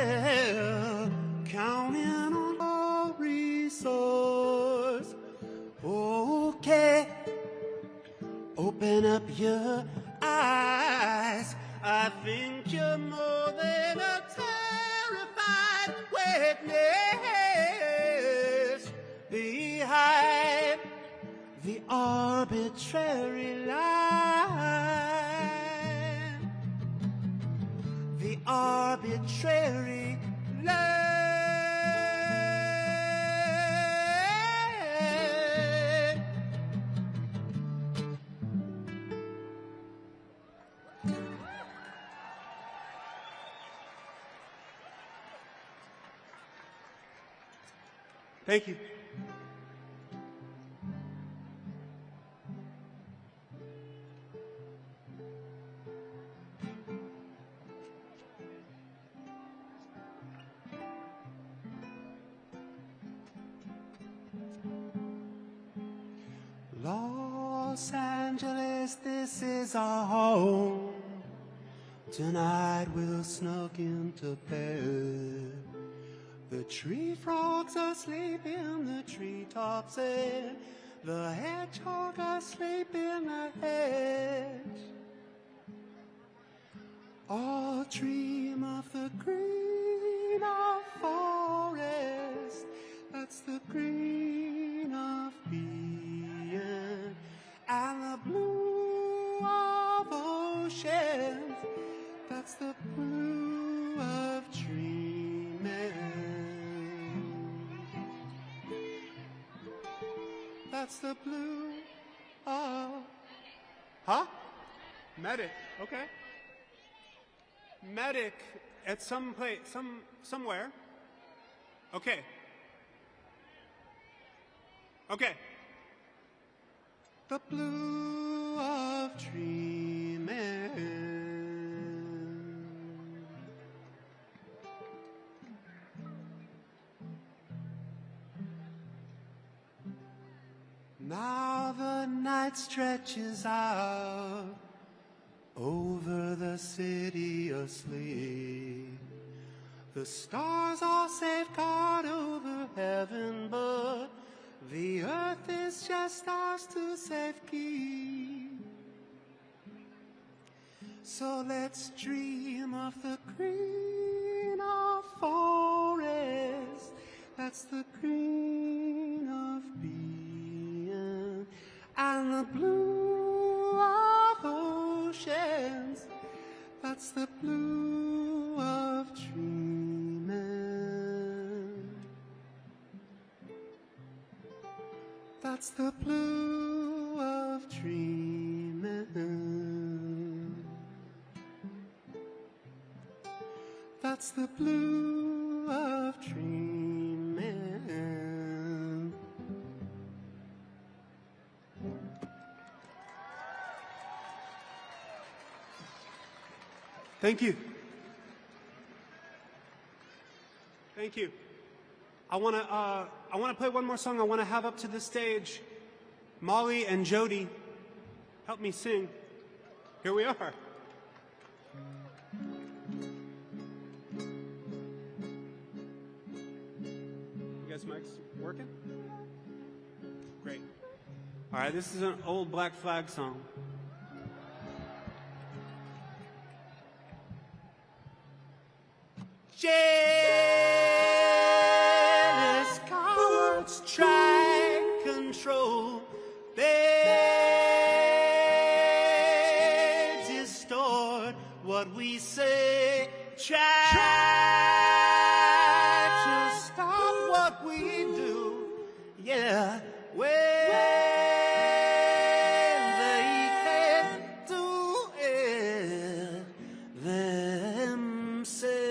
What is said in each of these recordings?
yeah, counting on our resource. Okay, open up your eyes. I think you're more than a terrified witness behind the arbitrary line. The arbitrary line. Thank you. Los Angeles, this is our home. Tonight we'll snuck into bed. The tree frogs asleep in the treetops, and the hedgehog asleep in the hedge. All dream of the green of forest. That's the green of being, and the blue of oceans. That's the blue of dreaming. That's the blue of... Huh? Medic, okay. Medic at some place, somewhere. Okay. Okay. The blue of dreaming. Now the night stretches out over the city asleep. The stars are safeguard over heaven, but the earth is just ours to safekeep. So let's dream of the green of forest. That's the green of being, and the blue of oceans. That's the blue of dreaming. That's the blue of dreaming. That's the blue of dreaming. Thank you. Thank you. I want to play one more song. I want to have up to the stage Molly and Jody. Help me sing. Here we are. You guys' mics working? Great. All right, this is an old Black Flag song. Jealous cowards try control. They distort what we say. Try to stop what we do. Yeah, when they can't do it themselves.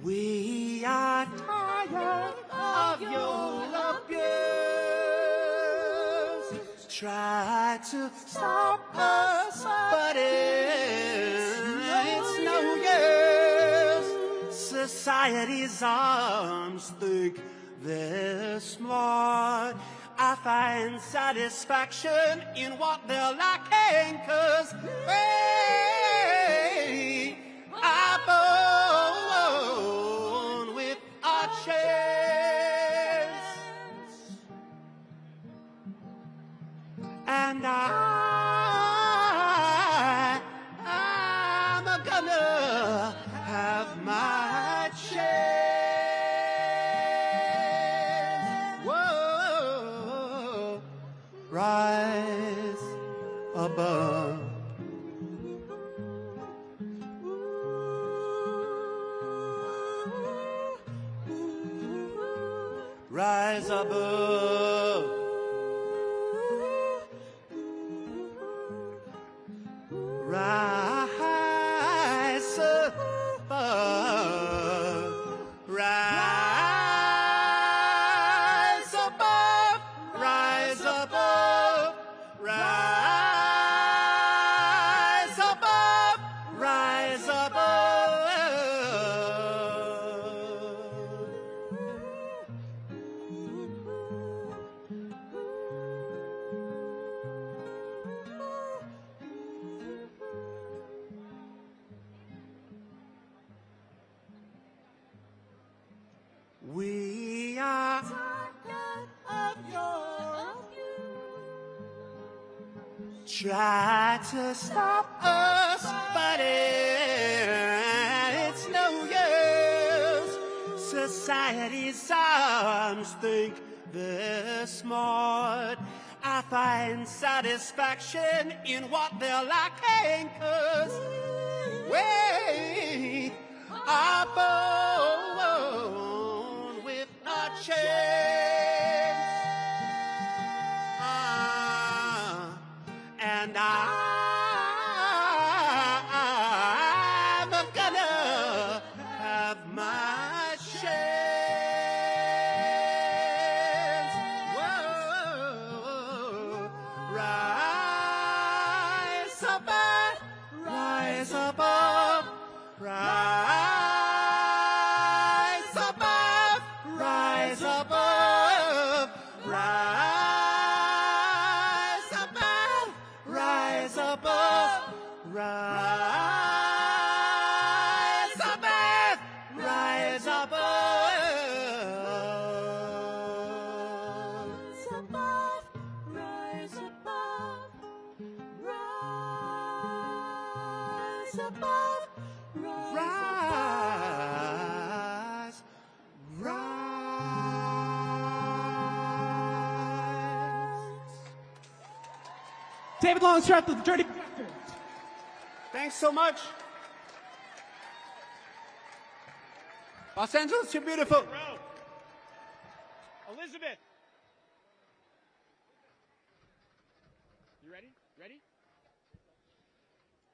We are tired of your abuse. Try to stop us, but it's no use. Society's arms think they're smart. I find satisfaction in what they're lacking, 'cause they rise above. Rise above. Rise above. Rise above. Rise above. Rise above. We are tired of your try to stop us, but it's no use. Society's arms think they're smart. I find satisfaction in what they're lacking, 'cause we are born with a chance. And I'm gonna have my chance. Whoa. Rise above, rise above, rise above, rise above, rise above, rise above, rise above, rise above, rise above, rise above, rise, rise. David Longstrap, the Dirty. Thanks so much. Los Angeles, you're beautiful. Elizabeth. You ready? Ready?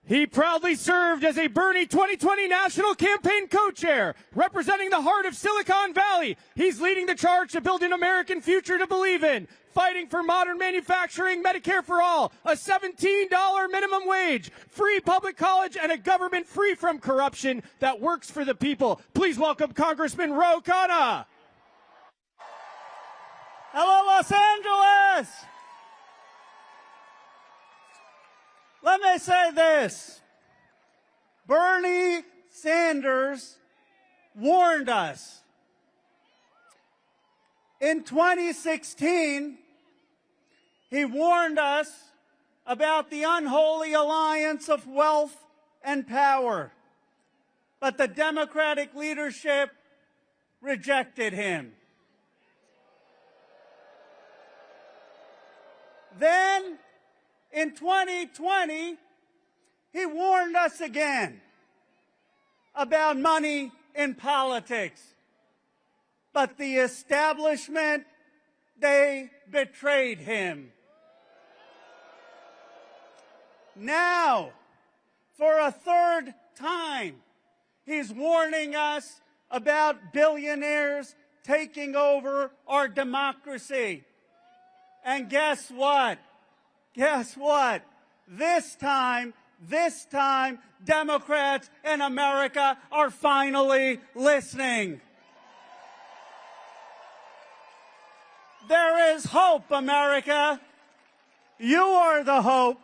He proudly served as a Bernie 2020 National Campaign co-chair, representing the heart of Silicon Valley. He's leading the charge to build an American future to believe in, fighting for modern manufacturing, Medicare for all, a $17 minimum wage, free public college, and a government free from corruption that works for the people. Please welcome Congressman Ro Khanna. Hello, Los Angeles! Let me say this. Bernie Sanders warned us. In 2016, he warned us about the unholy alliance of wealth and power. But the Democratic leadership rejected him. Then, in 2020, he warned us again about money in politics. But the establishment, they betrayed him. Now, for a third time, he's warning us about billionaires taking over our democracy. And guess what? Guess what? This time, Democrats in America are finally listening. There is hope, America. You are the hope.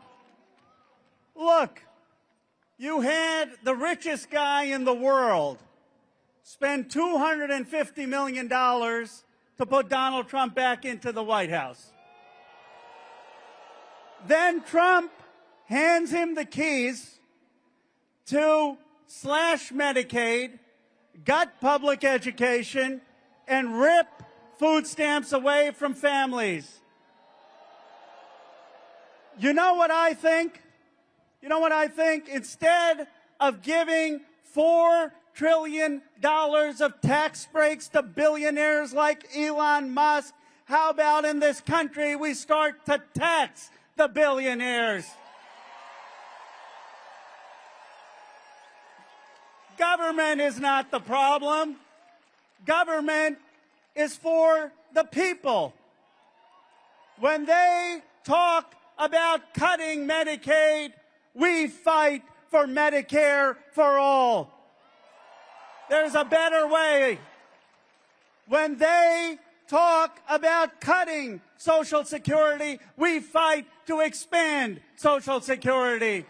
Look, you had the richest guy in the world spend $250 million to put Donald Trump back into the White House. Then Trump hands him the keys to slash Medicaid, gut public education, and rip food stamps away from families. You know what I think? You know what I think? Instead of giving $4 trillion of tax breaks to billionaires like Elon Musk. How about in this country we start to tax the billionaires? Government is not the problem. Government is for the people. When they talk about cutting Medicaid, we fight for Medicare for all. There's a better way. When they talk about cutting Social Security, we fight to expand Social Security.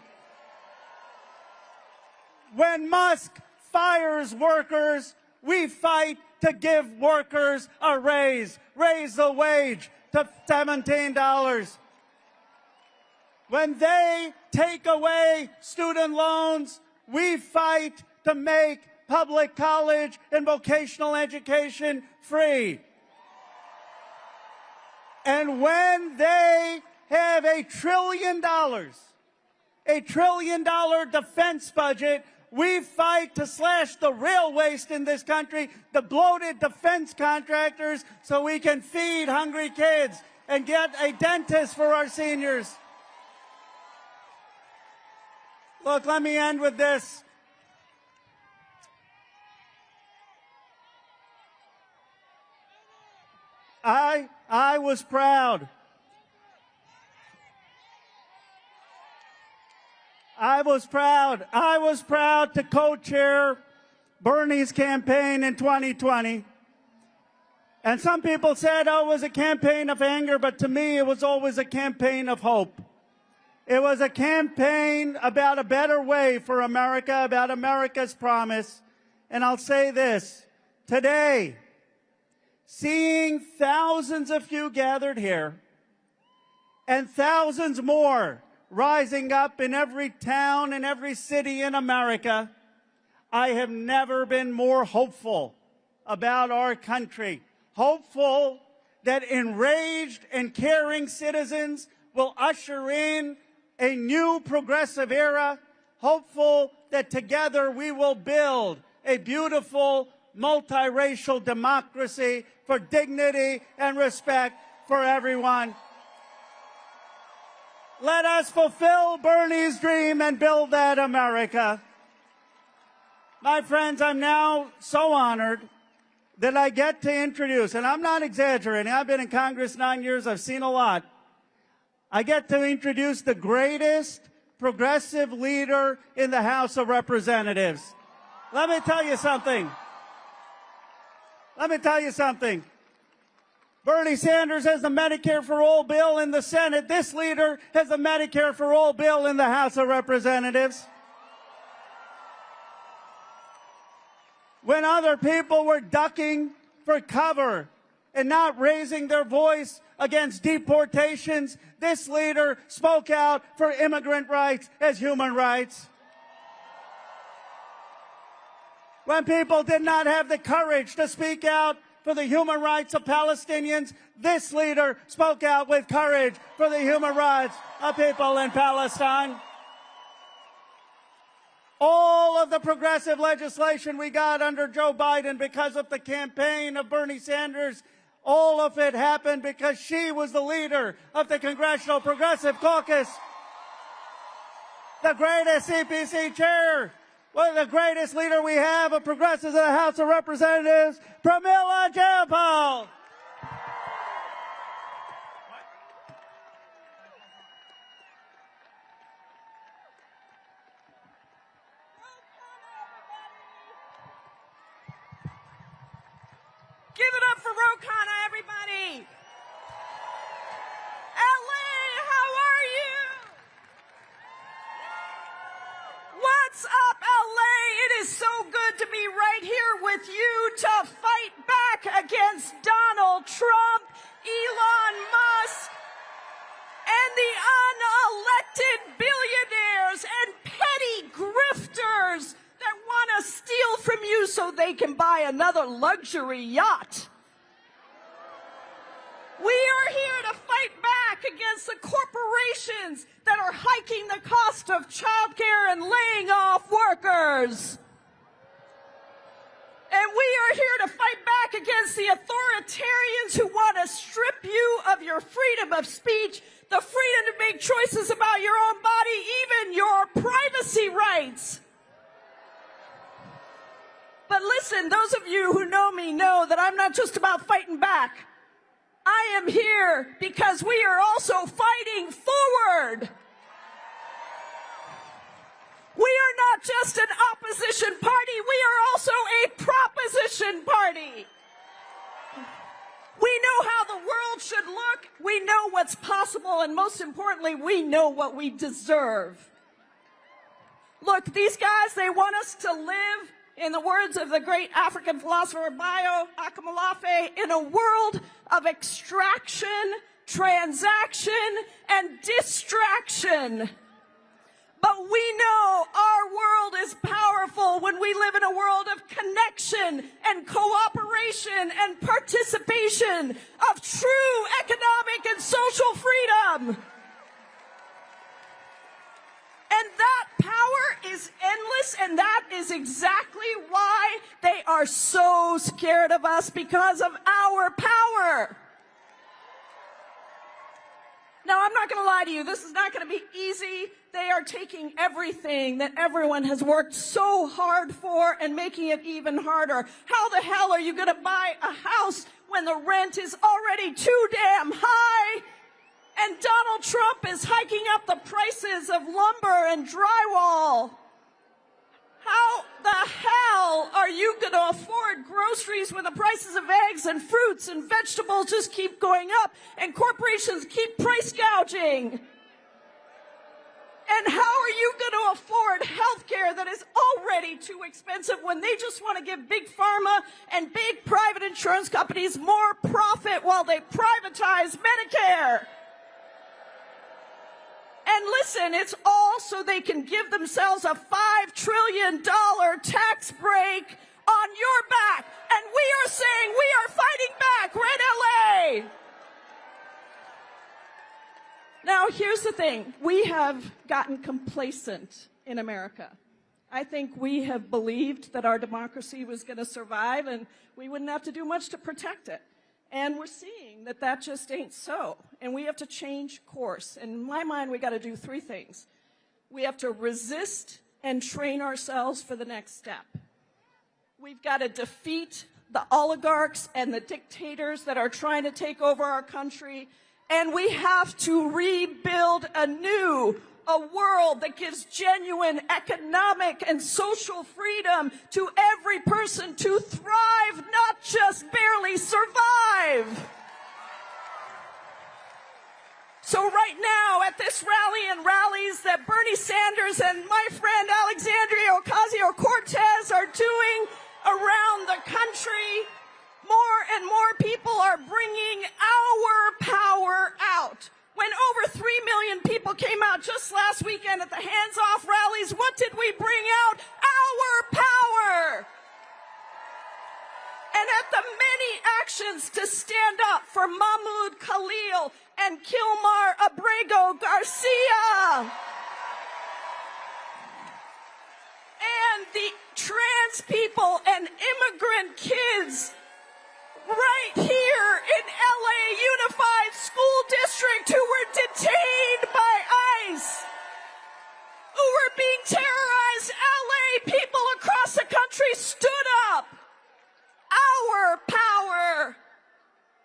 When Musk fires workers, we fight to give workers a raise the wage to $17. When they take away student loans, we fight to make public college and vocational education free. And when they have $1 trillion defense budget, we fight to slash the real waste in this country, the bloated defense contractors, so we can feed hungry kids and get a dentist for our seniors. Look, let me end with this. I was proud. I was proud to co-chair Bernie's campaign in 2020. And some people said, oh, it was a campaign of anger, but to me, it was always a campaign of hope. It was a campaign about a better way for America, about America's promise. And I'll say this, today, seeing thousands of you gathered here and thousands more rising up in every town and every city in America, I have never been more hopeful about our country. Hopeful that enraged and caring citizens will usher in a new progressive era. Hopeful that together we will build a beautiful multiracial democracy for dignity and respect for everyone. Let us fulfill Bernie's dream and build that America. My friends, I'm now so honored that I get to introduce, and I'm not exaggerating, I've been in Congress 9 years, I've seen a lot. I get to introduce the greatest progressive leader in the House of Representatives. Let me tell you something. Bernie Sanders has the Medicare for All bill in the Senate. This leader has the Medicare for All bill in the House of Representatives. When other people were ducking for cover and not raising their voice against deportations, this leader spoke out for immigrant rights as human rights. When people did not have the courage to speak out for the human rights of Palestinians, this leader spoke out with courage for the human rights of people in Palestine. All of the progressive legislation we got under Joe Biden because of the campaign of Bernie Sanders, all of it happened because she was the leader of the Congressional Progressive Caucus. The greatest CPC chair, one of the greatest leader we have of progressives in the House of Representatives, Pramila Jayapal. Give it up for Ro Khanna, everybody. LA, how are you? What's up, LA? It is so good to be right here with you to fight back against Donald Trump, Elon Musk, and the unelected billionaires and petty grifters that want to steal from you so they can buy another luxury yacht. We are here to fight back against the corporations that are hiking the cost of childcare and laying off workers. And we are here to fight back against the authoritarians who want to strip you of your freedom of speech, the freedom to make choices about your own body, even your privacy rights. But listen, those of you who know me know that I'm not just about fighting back. I am here because we are also fighting forward. We are not just an opposition party, we are also a proposition party. We know how the world should look, we know what's possible, and most importantly, we know what we deserve. Look, these guys, they want us to live, in the words of the great African philosopher Bayo Akamalafe, in a world of extraction, transaction, and distraction. But we know our world is powerful when we live in a world of connection and cooperation and participation, of true economic and social freedom. And that power is endless, and that is exactly why they are so scared of us, because of our power. Now, I'm not going to lie to you. This is not going to be easy. They are taking everything that everyone has worked so hard for and making it even harder. How the hell are you going to buy a house when the rent is already too damn high? And Donald Trump is hiking up the prices of lumber and drywall. How the hell are you going to afford groceries when the prices of eggs and fruits and vegetables just keep going up and corporations keep price gouging? And how are you going to afford health care that is already too expensive when they just want to give big pharma and big private insurance companies more profit while they privatize Medicare? And listen, it's all so they can give themselves a $5 trillion tax break on your back. And we are saying we are fighting back. We're in LA. Now, here's the thing. We have gotten complacent in America. I think we have believed that our democracy was going to survive and we wouldn't have to do much to protect it. And we're seeing that that just ain't so. And we have to change course. And in my mind, we got to do three things. We have to resist and train ourselves for the next step. We've got to defeat the oligarchs and the dictators that are trying to take over our country. And we have to rebuild anew a world that gives genuine economic and social freedom to every person to thrive, not just barely survive. So right now at this rally and rallies that Bernie Sanders and my friend Alexandria Ocasio-Cortez are doing around the country, more and more people are bringing our power out. When over 3 million people came out just last weekend at the hands-off rallies, what did we bring out? Our power! And at the many actions to stand up for Mahmoud Khalil and Kilmar Abrego Garcia, and the trans people and immigrant kids right here in LA Unified School District who were detained by ICE, who were being terrorized, LA people across the country stood up. Our power.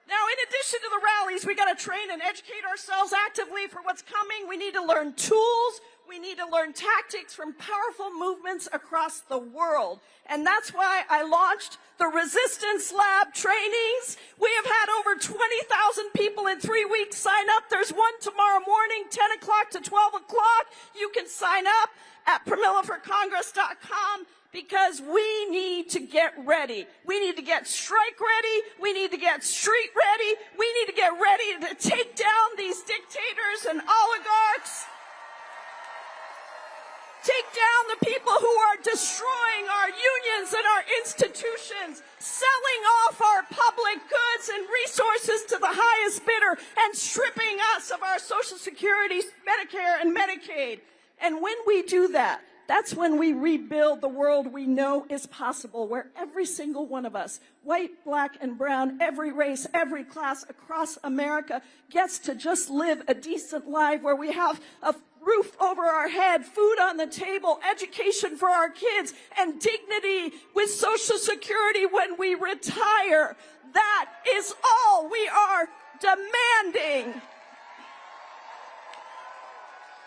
Now, in addition to the rallies, we got to train and educate ourselves actively for what's coming. We need to learn tools. We need to learn tactics from powerful movements across the world. And that's why I launched the Resistance Lab trainings. We have had over 20,000 people in 3 weeks sign up. There's one tomorrow morning, 10 o'clock to 12 o'clock. You can sign up at PramilaForCongress.com because we need to get ready. We need to get strike ready. We need to get street ready. We need to get ready to take down these dictators and oligarchs. Take down the people who are destroying our unions and our institutions, selling off our public goods and resources to the highest bidder, and stripping us of our Social Security, Medicare, and Medicaid. And when we do that, That's when we rebuild the world we know is possible, where every single one of us, white, black, and brown, every race, every class across America, gets to just live a decent life, where we have a roof over our head, food on the table, education for our kids, and dignity with Social Security when we retire. That is all we are demanding.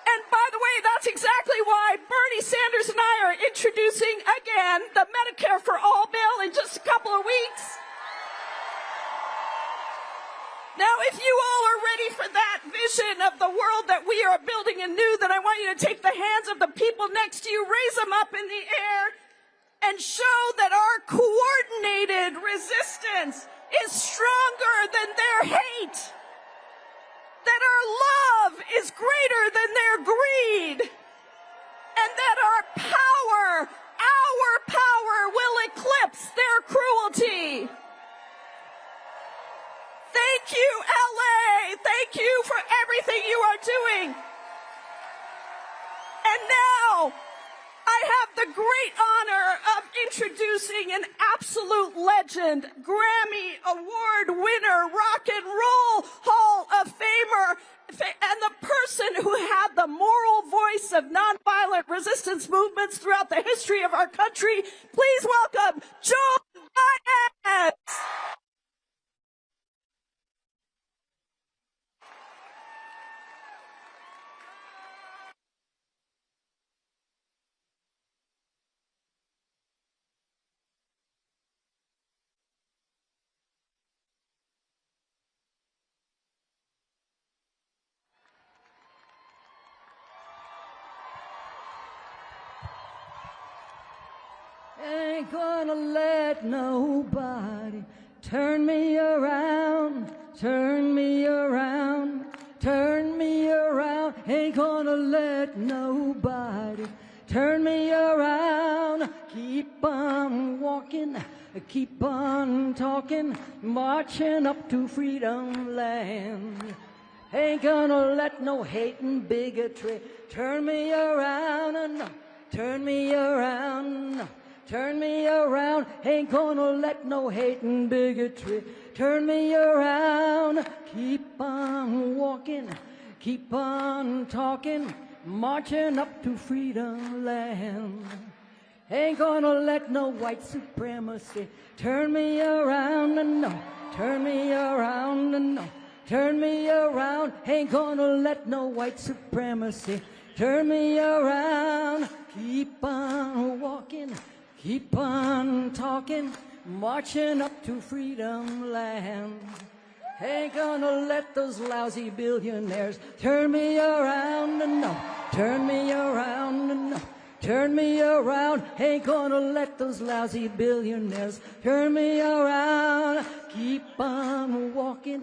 And by the way, that's exactly why Bernie Sanders and I are introducing again the Medicare for All bill in just a couple of weeks. Now, if you all are ready for that vision of the world that we are building anew, then I want you to take the hands of the people next to you, raise them up in the air, and show that our coordinated resistance is stronger than their hate. That our love is greater than their greed. And that our power will eclipse their cruelty. Thank you, LA. Thank you for everything you are doing. And now, I have the great honor of introducing an absolute legend, Grammy Award winner, Rock and Roll Hall of Famer, and the person who had the moral voice of nonviolent resistance movements throughout the history of our country. Please welcome Joan Baez. Ain't gonna let nobody turn me around, turn me around, turn me around. Ain't gonna let nobody turn me around. Keep on walking, keep on talking, marching up to freedom land. Ain't gonna let no hate and bigotry turn me around, no, turn me around, no. Turn me around, ain't gonna let no hate and bigotry turn me around. Keep on walking, keep on talking, marching up to freedom land. Ain't gonna let no white supremacy turn me around, no, turn me around, no, turn me around. Ain't gonna let no white supremacy turn me around. Keep on walking, keep on talking, marching up to freedom land. Ain't gonna let those lousy billionaires turn me around, no, turn me around, no, turn me around. Ain't gonna let those lousy billionaires turn me around. Keep on walking,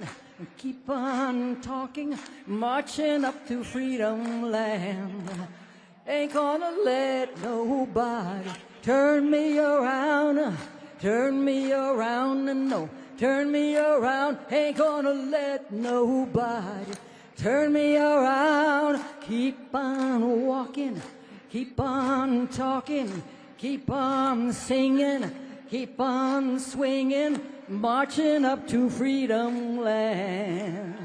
keep on talking, marching up to freedom land. Ain't gonna let nobody turn me around, turn me around, no, turn me around. Ain't gonna let nobody turn me around. Keep on walking, keep on talking, keep on singing, keep on swinging, marching up to freedom land.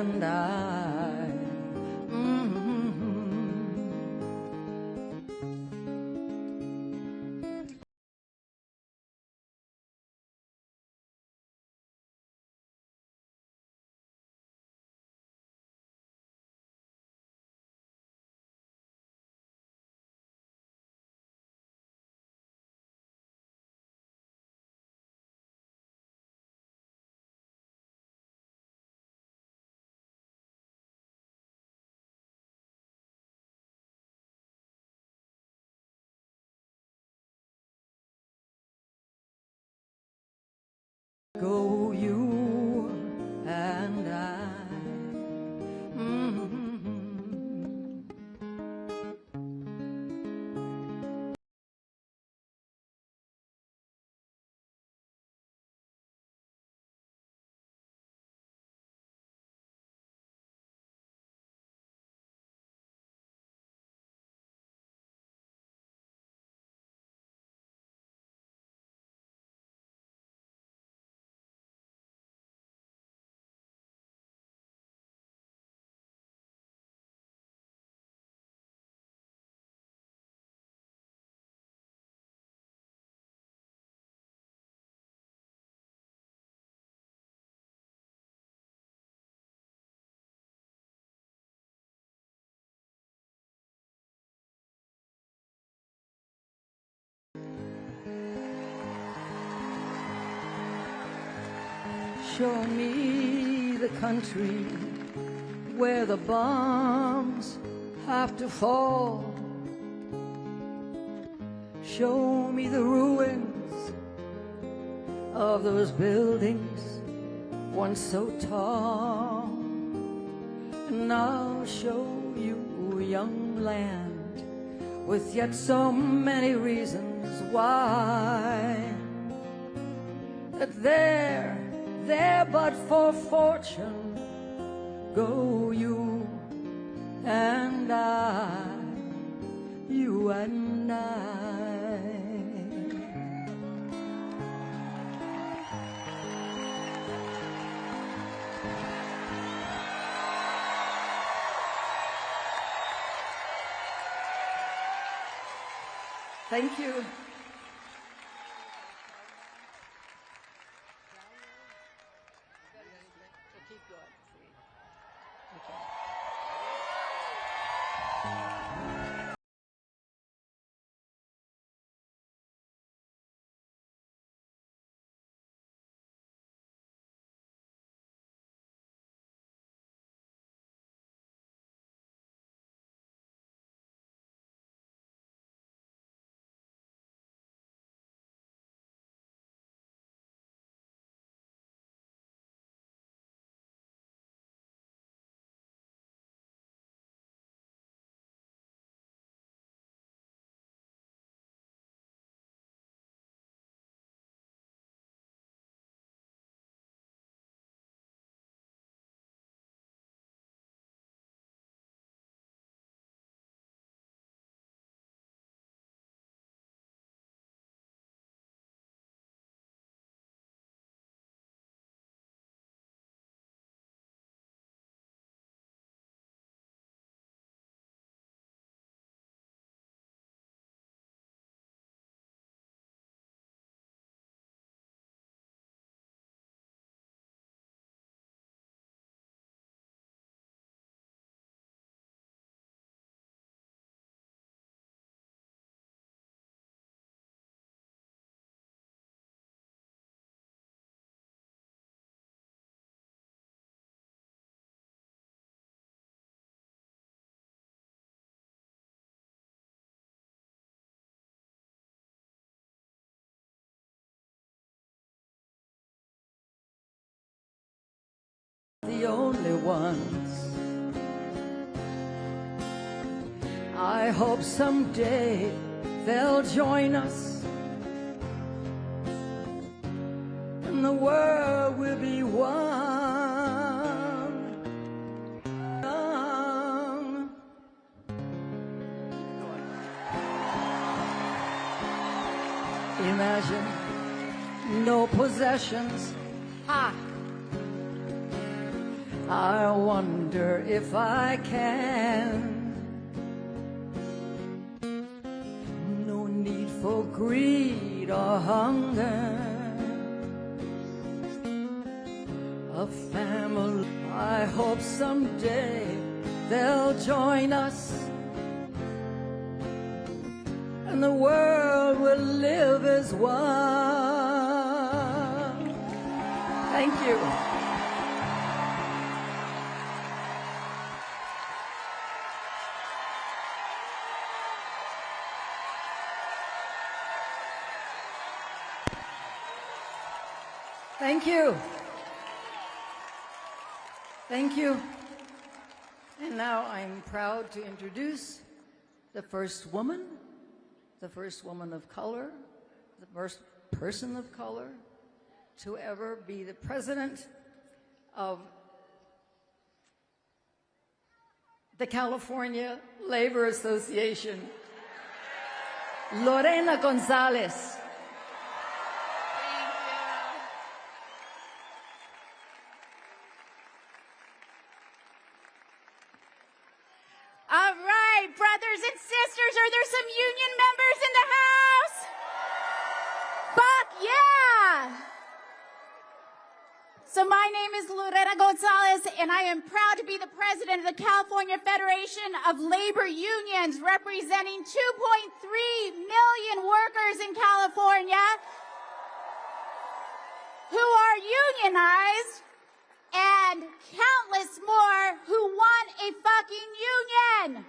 and I. Go you and I. Show me the country where the bombs have to fall. Show me the ruins of those buildings once so tall. And I'll show you young land with yet so many reasons why. That there but for fortune go you and I, you and I. Thank you. The only ones. I hope someday they'll join us and the world will be one. Imagine no possessions. Ha! I wonder if I can. No need for greed or hunger. A family, I hope someday they'll join us, and the world will live as one. Thank you. Thank you. Thank you. And now I'm proud to introduce the first woman of color, the first person of color to ever be the president of the California Labor Association, Lorena Gonzalez. All right, brothers and sisters, are there some union members in the house? Fuck yeah! So my name is Lorena Gonzalez, and I am proud to be the president of the California Federation of Labor Unions, representing 2.3 million workers in California who are unionized, and countless more who want a fucking union.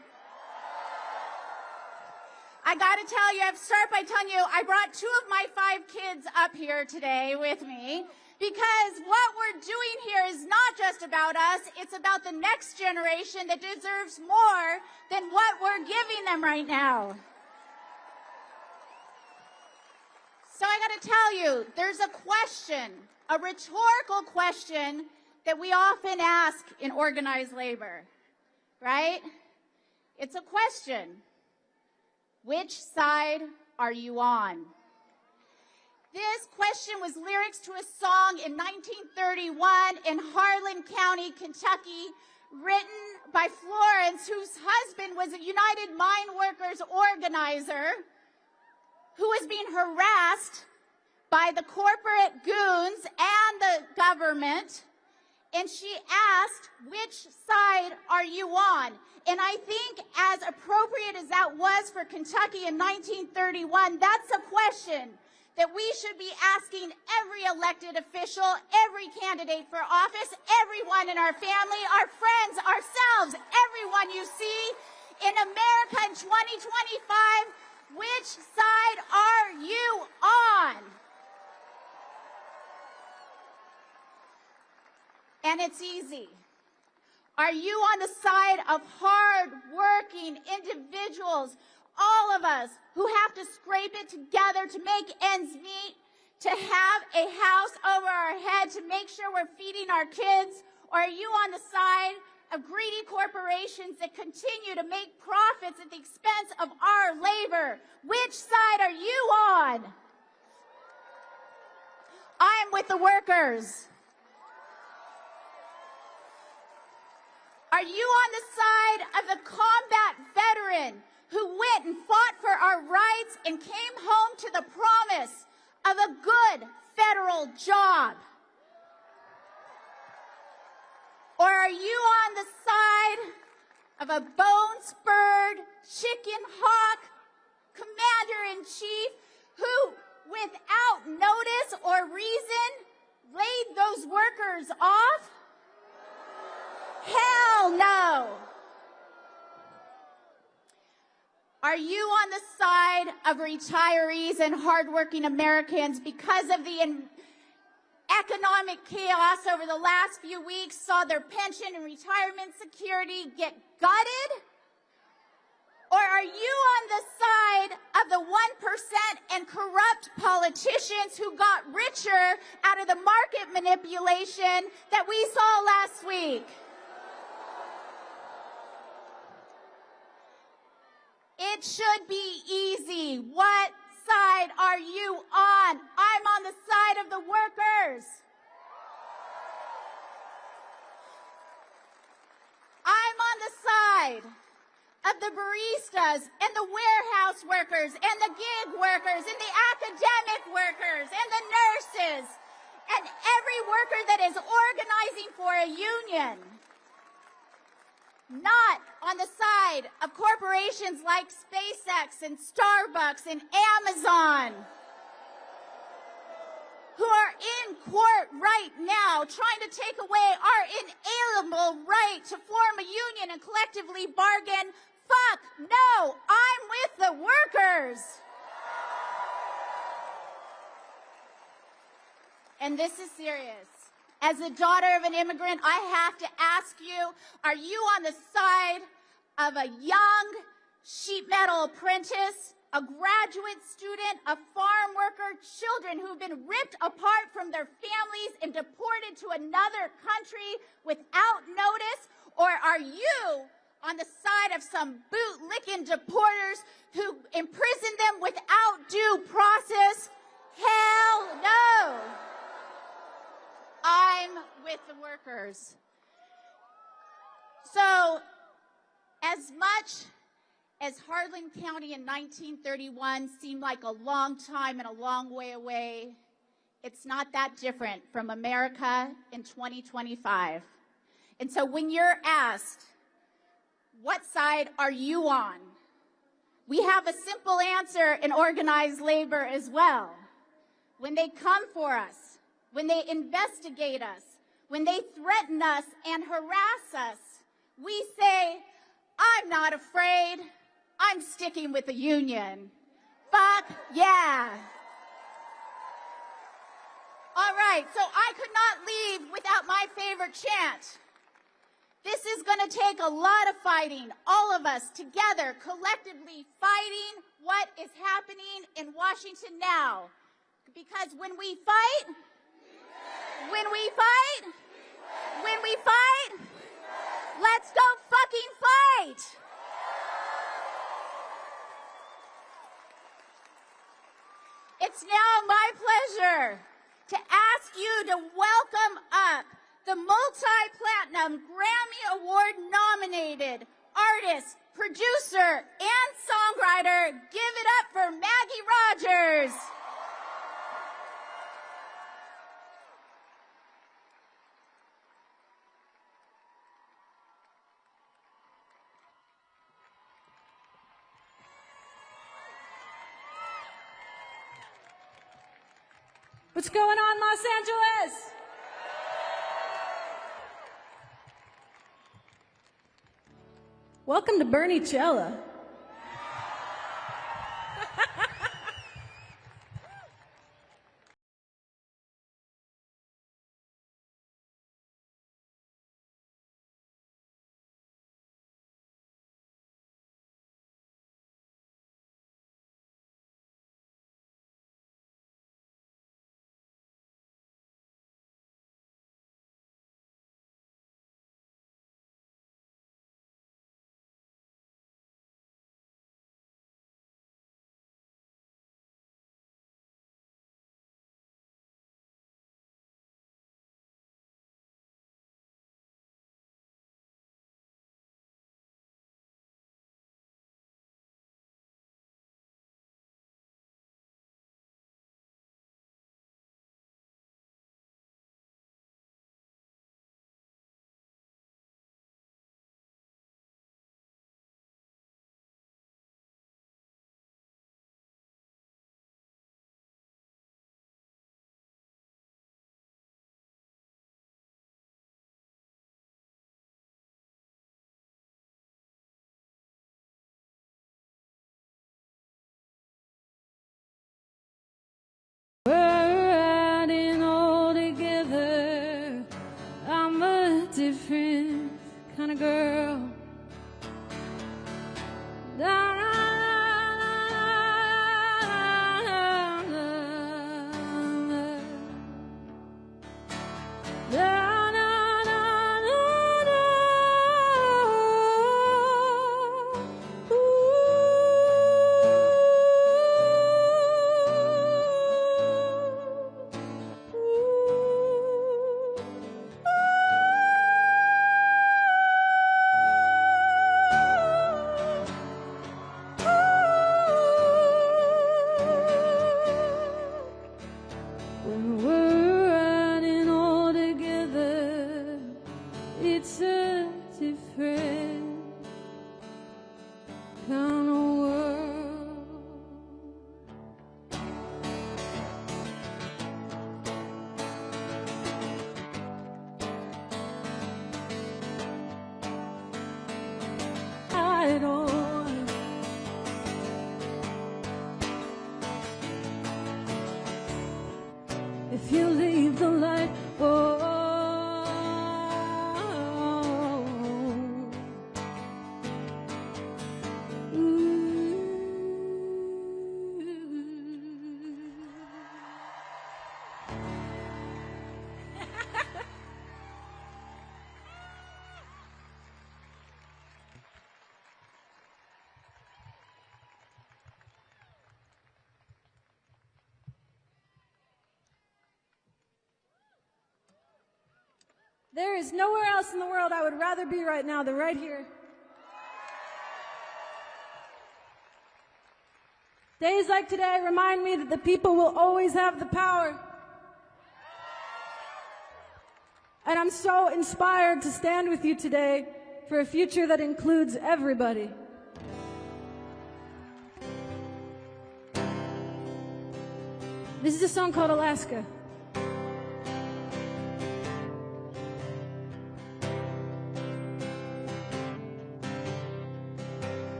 I gotta tell you, I've started by telling you, I brought 2 of my 5 kids up here today with me, because what we're doing here is not just about us, it's about the next generation that deserves more than what we're giving them right now. So I gotta tell you, there's a question, a rhetorical question that we often ask in organized labor, right? It's a question. Which side are you on? This question was lyrics to a song in 1931 in Harlan County, Kentucky, written by Florence, whose husband was a United Mine Workers organizer who was being harassed by the corporate goons and the government. And she asked, which side are you on? And I think as appropriate as that was for Kentucky in 1931, that's a question that we should be asking every elected official, every candidate for office, everyone in our family, our friends, ourselves, everyone you see in America in 2025, which side are you on? And it's easy. Are you on the side of hard-working individuals, all of us who have to scrape it together to make ends meet, to have a house over our head, to make sure we're feeding our kids? Or are you on the side of greedy corporations that continue to make profits at the expense of our labor? Which side are you on? I'm with the workers. Are you on the side of the combat veteran who went and fought for our rights and came home to the promise of a good federal job? Or are you on the side of a bone-spurred chicken hawk commander-in-chief who, without notice or reason, laid those workers off? Hell no! Are you on the side of retirees and hardworking Americans because of the economic chaos over the last few weeks saw their pension and retirement security get gutted? Or are you on the side of the 1% and corrupt politicians who got richer out of the market manipulation that we saw last week? It should be easy. What side are you on? I'm on the side of the workers. side of the baristas and the warehouse workers and the gig workers and the academic workers and the nurses and every worker that is organizing for a union. Not on the side of corporations like SpaceX and Starbucks and Amazon, who are in court right now trying to take away our inalienable right to form a union and collectively bargain. Fuck no, I'm with the workers. And this is serious. As a daughter of an immigrant, I have to ask you, are you on the side of a young sheet metal apprentice, a graduate student, a farm worker, children who've been ripped apart from their families and deported to another country without notice? Or are you on the side of some bootlicking deporters who imprison them without due process? Hell no! I'm with the workers. So, as much as Harlan County in 1931 seemed like a long time and a long way away, it's not that different from America in 2025. And so when you're asked, what side are you on? We have a simple answer in organized labor as well. When they come for us, when they investigate us, when they threaten us and harass us, we say, I'm not afraid. I'm sticking with the union. Fuck yeah. All right, so I could not leave without my favorite chant. This is going to take a lot of fighting, all of us together, collectively fighting what is happening in Washington now. Because when we fight, let's go fucking fight! It's now my pleasure to ask you to welcome up the multi-platinum Grammy Award nominated artist, producer, and songwriter. Give it up for Maggie Rogers. What's going on, Los Angeles? Welcome to Bernicella. Different kind of girl. It's a different kind of world. I don't. If you leave the light on. There is nowhere else in the world I would rather be right now than right here. Days like today remind me that the people will always have the power. And I'm so inspired to stand with you today for a future that includes everybody. This is a song called Alaska.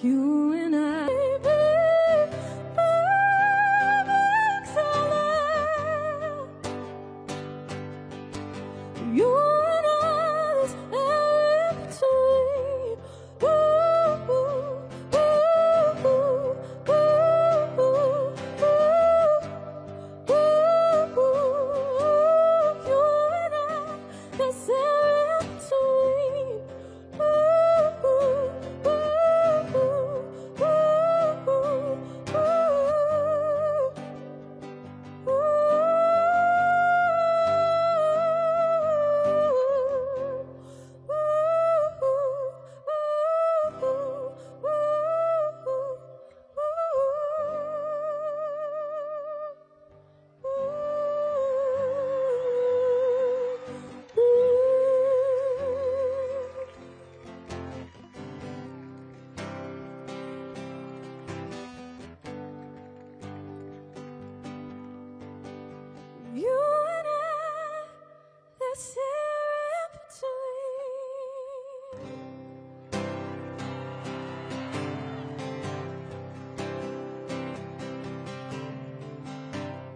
You and I, you and I, there's air in between. Ooh, ooh, ooh, ooh, ooh, ooh, ooh. You and I, there's air in between. Ooh, ooh, ooh.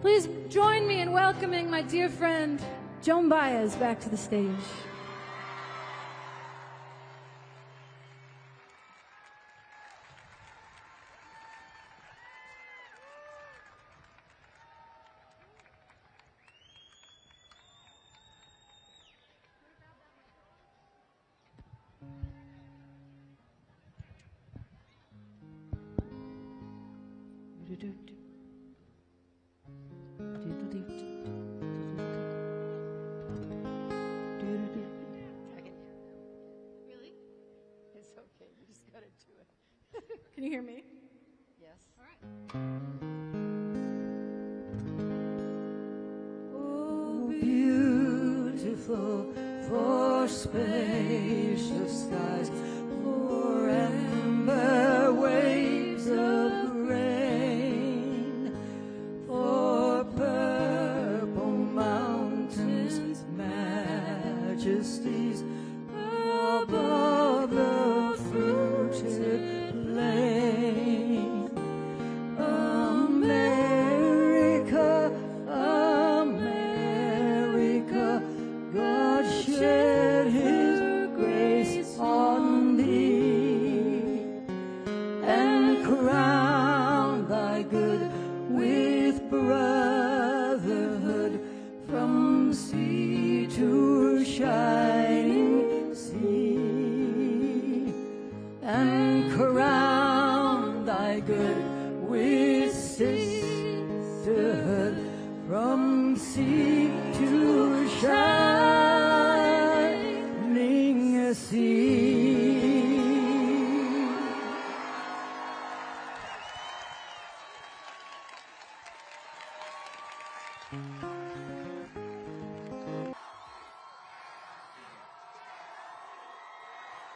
Please join me in welcoming my dear friend, Joan Baez, back to the stage. Really? It's okay. You just gotta do it. Can you hear me? Yes. All right. Oh, beautiful for spacious skies, for amber waves of rain, for purple mountains, majesties above the fruited plain. America, America, God shed His grace on thee, and crown thy good with brotherhood from sea to shining sea, and crown thy good with sisterhood from sea to shining sea.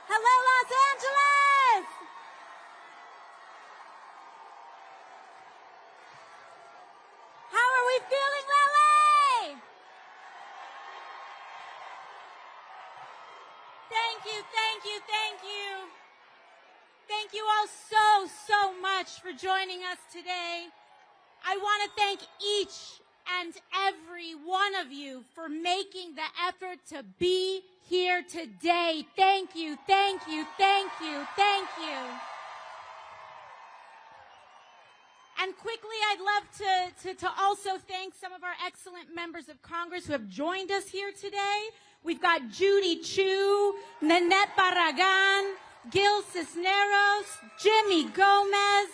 Hello, Los Angeles! How are we feeling, LA? Thank you, thank you, thank you. Thank you all so much for joining us today. I want to thank each and every one of you for making the effort to be here today. Thank you, thank you, thank you, thank you. And quickly, I'd love to also thank some of our excellent members of Congress who have joined us here today. We've got Judy Chu, Nanette Barragan, Gil Cisneros, Jimmy Gomez,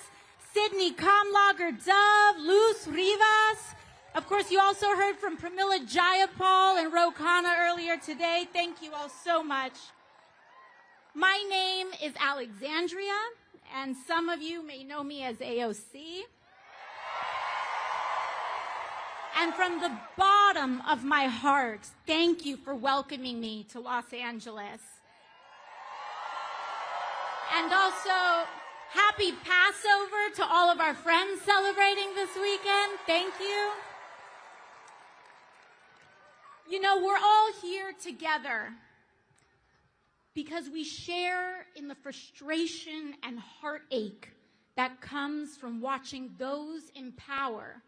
Sydney Kamlager-Dove, Luz Rivas. Of course, you also heard from Pramila, Jayapal, and Ro Khanna earlier today. Thank you all so much. My name is Alexandria, and some of you may know me as AOC. And from the bottom of my heart, thank you for welcoming me to Los Angeles. And also, happy Passover to all of our friends celebrating this weekend. Thank you. You know, we're all here together because we share in the frustration and heartache that comes from watching those in power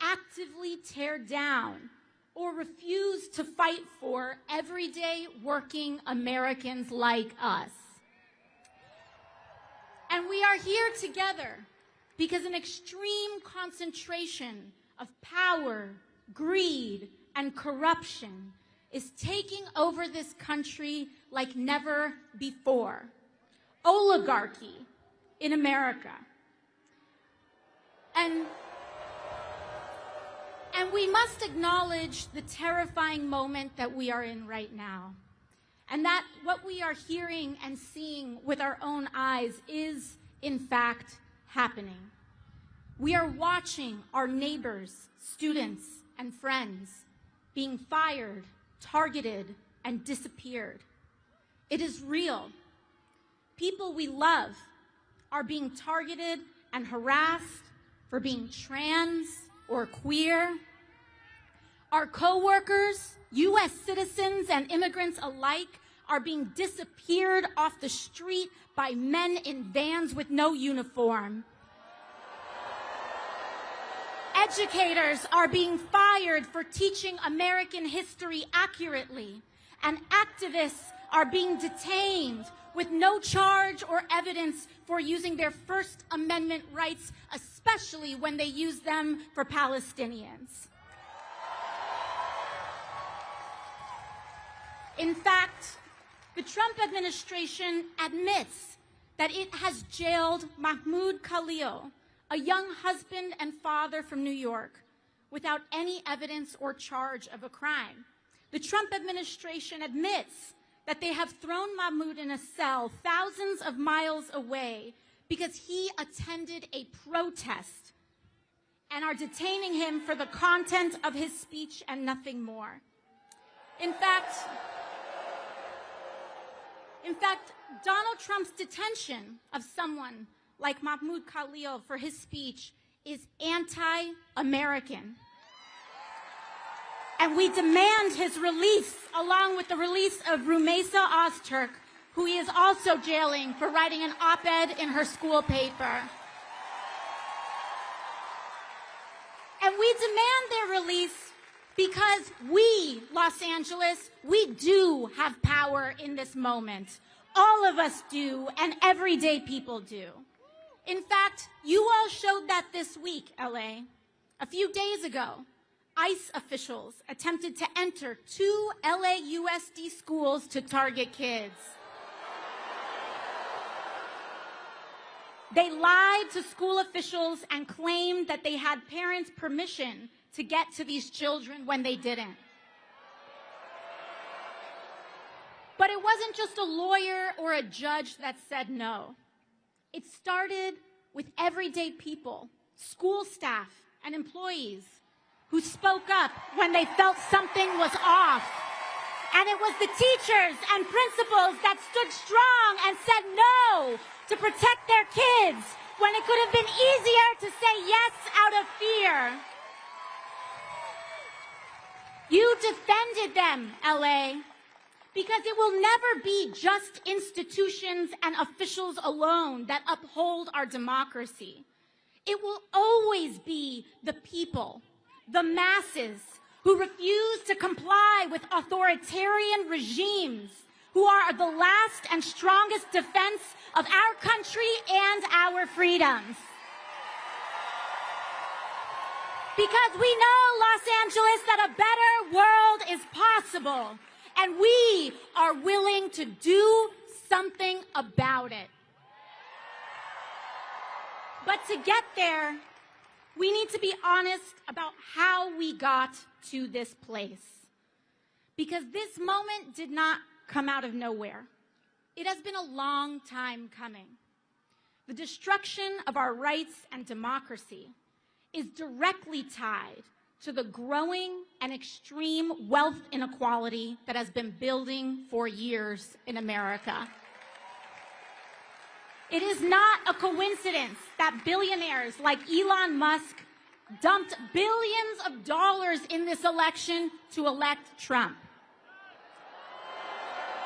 actively tear down or refuse to fight for everyday working Americans like us. And we are here together because an extreme concentration of power, greed, and corruption is taking over this country like never before. Oligarchy in America. And we must acknowledge the terrifying moment that we are in right now. And that what we are hearing and seeing with our own eyes is, in fact, happening. We are watching our neighbors, students, and friends being fired, targeted, and disappeared. It is real. People we love are being targeted and harassed for being trans or queer. Our coworkers, U.S. citizens and immigrants alike, are being disappeared off the street by men in vans with no uniform. Educators are being fired for teaching American history accurately, and activists are being detained with no charge or evidence for using their First Amendment rights, especially when they use them for Palestinians. In fact, the Trump administration admits that it has jailed Mahmoud Khalil, a young husband and father from New York, without any evidence or charge of a crime. The Trump administration admits that they have thrown Mahmoud in a cell thousands of miles away because he attended a protest and are detaining him for the content of his speech and nothing more. In fact, Donald Trump's detention of someone like Mahmoud Khalil for his speech is anti-American. And we demand his release, along with the release of Rumeysa Ozturk, who he is also jailing for writing an op-ed in her school paper. And we demand their release because we, Los Angeles, we do have power in this moment. All of us do, and everyday people do. In fact, you all showed that this week, LA. A few days ago, ICE officials attempted to enter 2 LAUSD schools to target kids. They lied to school officials and claimed that they had parents' permission to get to these children when they didn't. But it wasn't just a lawyer or a judge that said no. It started with everyday people, school staff, and employees who spoke up when they felt something was off And it was the teachers and principals that stood strong and said no to protect their kids when it could have been easier to say yes out of fear. You defended them, LA, because it will never be just institutions and officials alone that uphold our democracy. It will always be the people, the masses, who refuse to comply with authoritarian regimes, who are the last and strongest defense of our country and our freedoms. Because we know, Los Angeles, that a better world is possible, and we are willing to do something about it. But to get there, we need to be honest about how we got to this place. Because this moment did not come out of nowhere. It has been a long time coming. The destruction of our rights and democracy is directly tied to the growing and extreme wealth inequality that has been building for years in America. It is not a coincidence that billionaires like Elon Musk dumped billions of dollars in this election to elect Trump.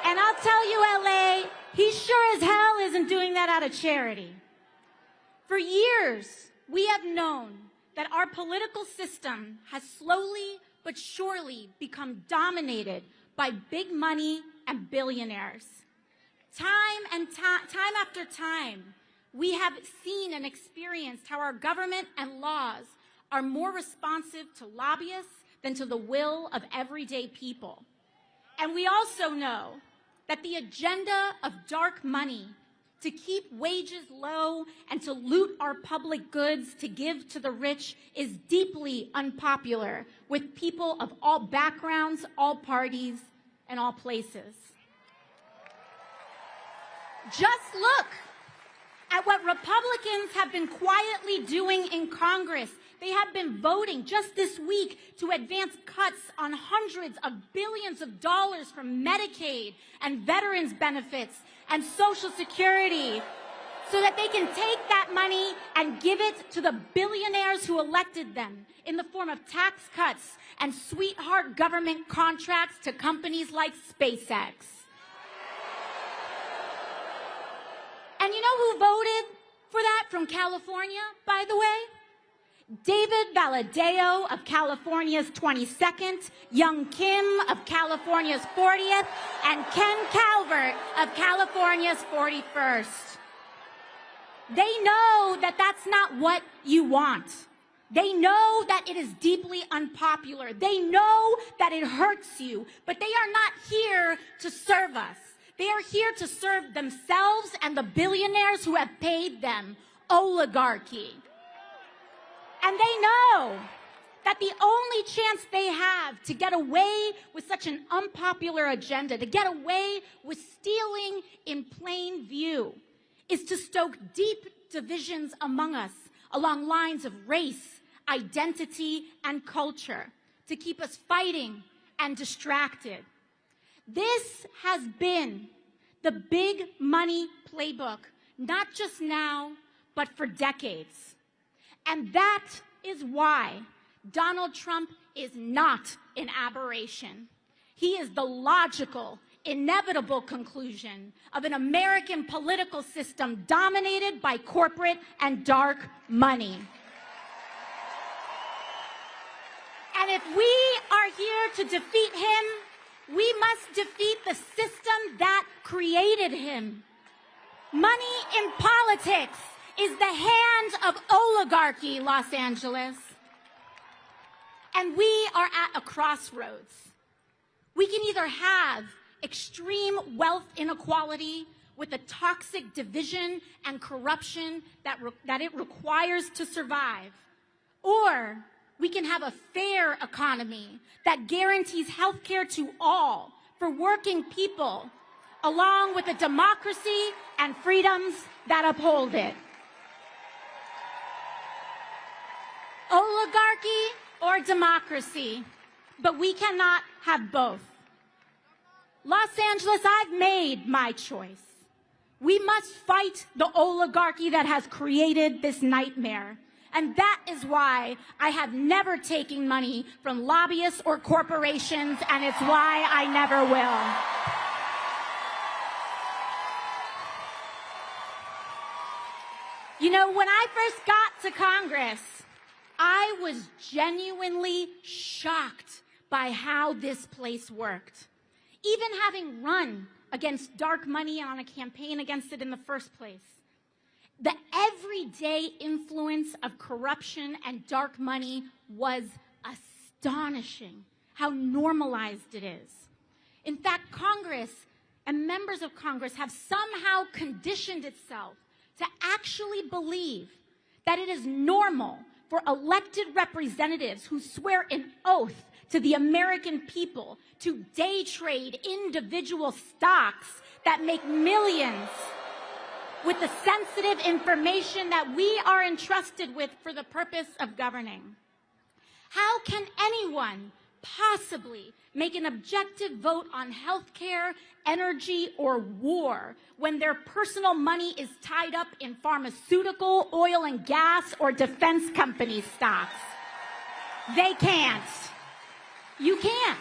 And I'll tell you, LA, he sure as hell isn't doing that out of charity. For years, we have known that our political system has slowly but surely become dominated by big money and billionaires. Time after time, we have seen and experienced how our government and laws are more responsive to lobbyists than to the will of everyday people. And we also know that the agenda of dark money to keep wages low and to loot our public goods to give to the rich is deeply unpopular with people of all backgrounds, all parties, and all places. Just look at what Republicans have been quietly doing in Congress. They have been voting just this week to advance cuts on hundreds of billions of dollars from Medicaid and veterans benefits and Social Security so that they can take that money and give it to the billionaires who elected them in the form of tax cuts and sweetheart government contracts to companies like SpaceX. And you know who voted for that from California, by the way? David Valadao of California's 22nd, Young Kim of California's 40th, and Ken Calvert of California's 41st. They know that that's not what you want. They know that it is deeply unpopular. They know that it hurts you, but they are not here to serve us. They are here to serve themselves and the billionaires who have paid them, oligarchy. And they know that the only chance they have to get away with such an unpopular agenda, to get away with stealing in plain view, is to stoke deep divisions among us along lines of race, identity, and culture, to keep us fighting and distracted. This has been the big money playbook, not just now, but for decades. And that is why Donald Trump is not an aberration. He is the logical, inevitable conclusion of an American political system dominated by corporate and dark money. And if we are here to defeat him, we must defeat the system that created him. Money in politics is the hand of oligarchy, Los Angeles. And we are at a crossroads. We can either have extreme wealth inequality with the toxic division and corruption that it requires to survive, or we can have a fair economy that guarantees health care to all for working people, along with a democracy and freedoms that uphold it. Oligarchy or democracy, but we cannot have both. Los Angeles, I've made my choice. We must fight the oligarchy that has created this nightmare. And that is why I have never taken money from lobbyists or corporations, and it's why I never will. You know, when I first got to Congress, I was genuinely shocked by how this place worked. Even having run against dark money on a campaign against it in the first place. The everyday influence of corruption and dark money was astonishing, how normalized it is. In fact, Congress and members of Congress have somehow conditioned itself to actually believe that it is normal for elected representatives who swear an oath to the American people to day trade individual stocks that make millions with the sensitive information that we are entrusted with for the purpose of governing. How can anyone possibly make an objective vote on healthcare, energy, or war when their personal money is tied up in pharmaceutical, oil and gas, or defense company stocks? They can't. You can't.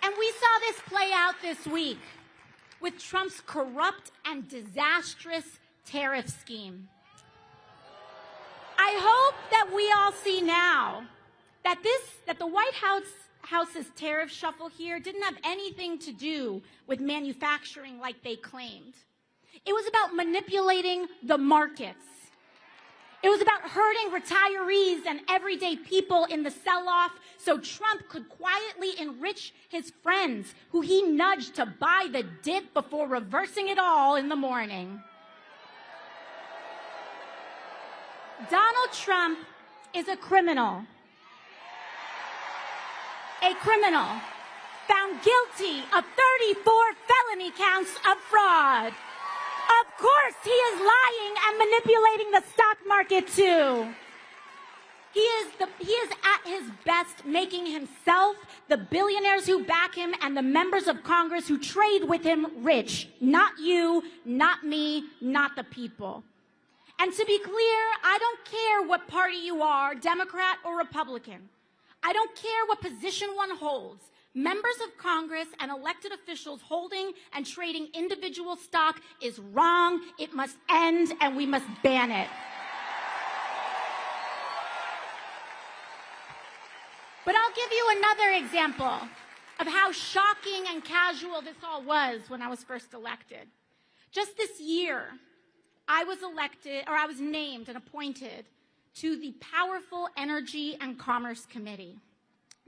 And we saw this play out this week with Trump's corrupt and disastrous tariff scheme. I hope that we all see now that the White House's tariff shuffle here didn't have anything to do with manufacturing like they claimed. It was about manipulating the markets. It was about hurting retirees and everyday people in the sell-off so Trump could quietly enrich his friends who he nudged to buy the dip before reversing it all in the morning. Donald Trump is a criminal. A criminal found guilty of 34 felony counts of fraud. Of course, he is lying and manipulating the stock market too. He is at his best making himself, the billionaires who back him, and the members of Congress who trade with him rich. Not you, not me, not the people. And to be clear, I don't care what party you are, Democrat or Republican. I don't care what position one holds. Members of Congress and elected officials holding and trading individual stock is wrong. It must end, and we must ban it. But I'll give you another example of how shocking and casual this all was when I was first elected. Just this year, I was named and appointed to the powerful Energy and Commerce Committee.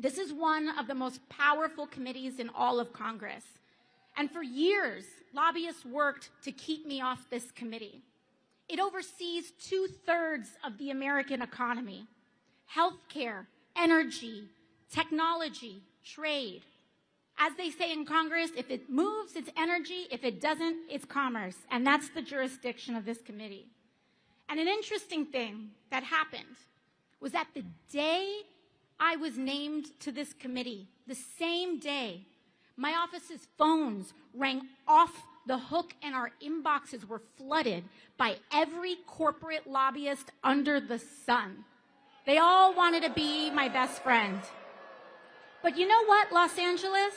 This is one of the most powerful committees in all of Congress. And for years, lobbyists worked to keep me off this committee. It oversees 2/3 of the American economy: healthcare, energy, technology, trade. As they say in Congress, if it moves, it's energy. If it doesn't, it's commerce. And that's the jurisdiction of this committee. And an interesting thing that happened was that the day I was named to this committee, the same day, my office's phones rang off the hook and our inboxes were flooded by every corporate lobbyist under the sun. They all wanted to be my best friend. But you know what, Los Angeles?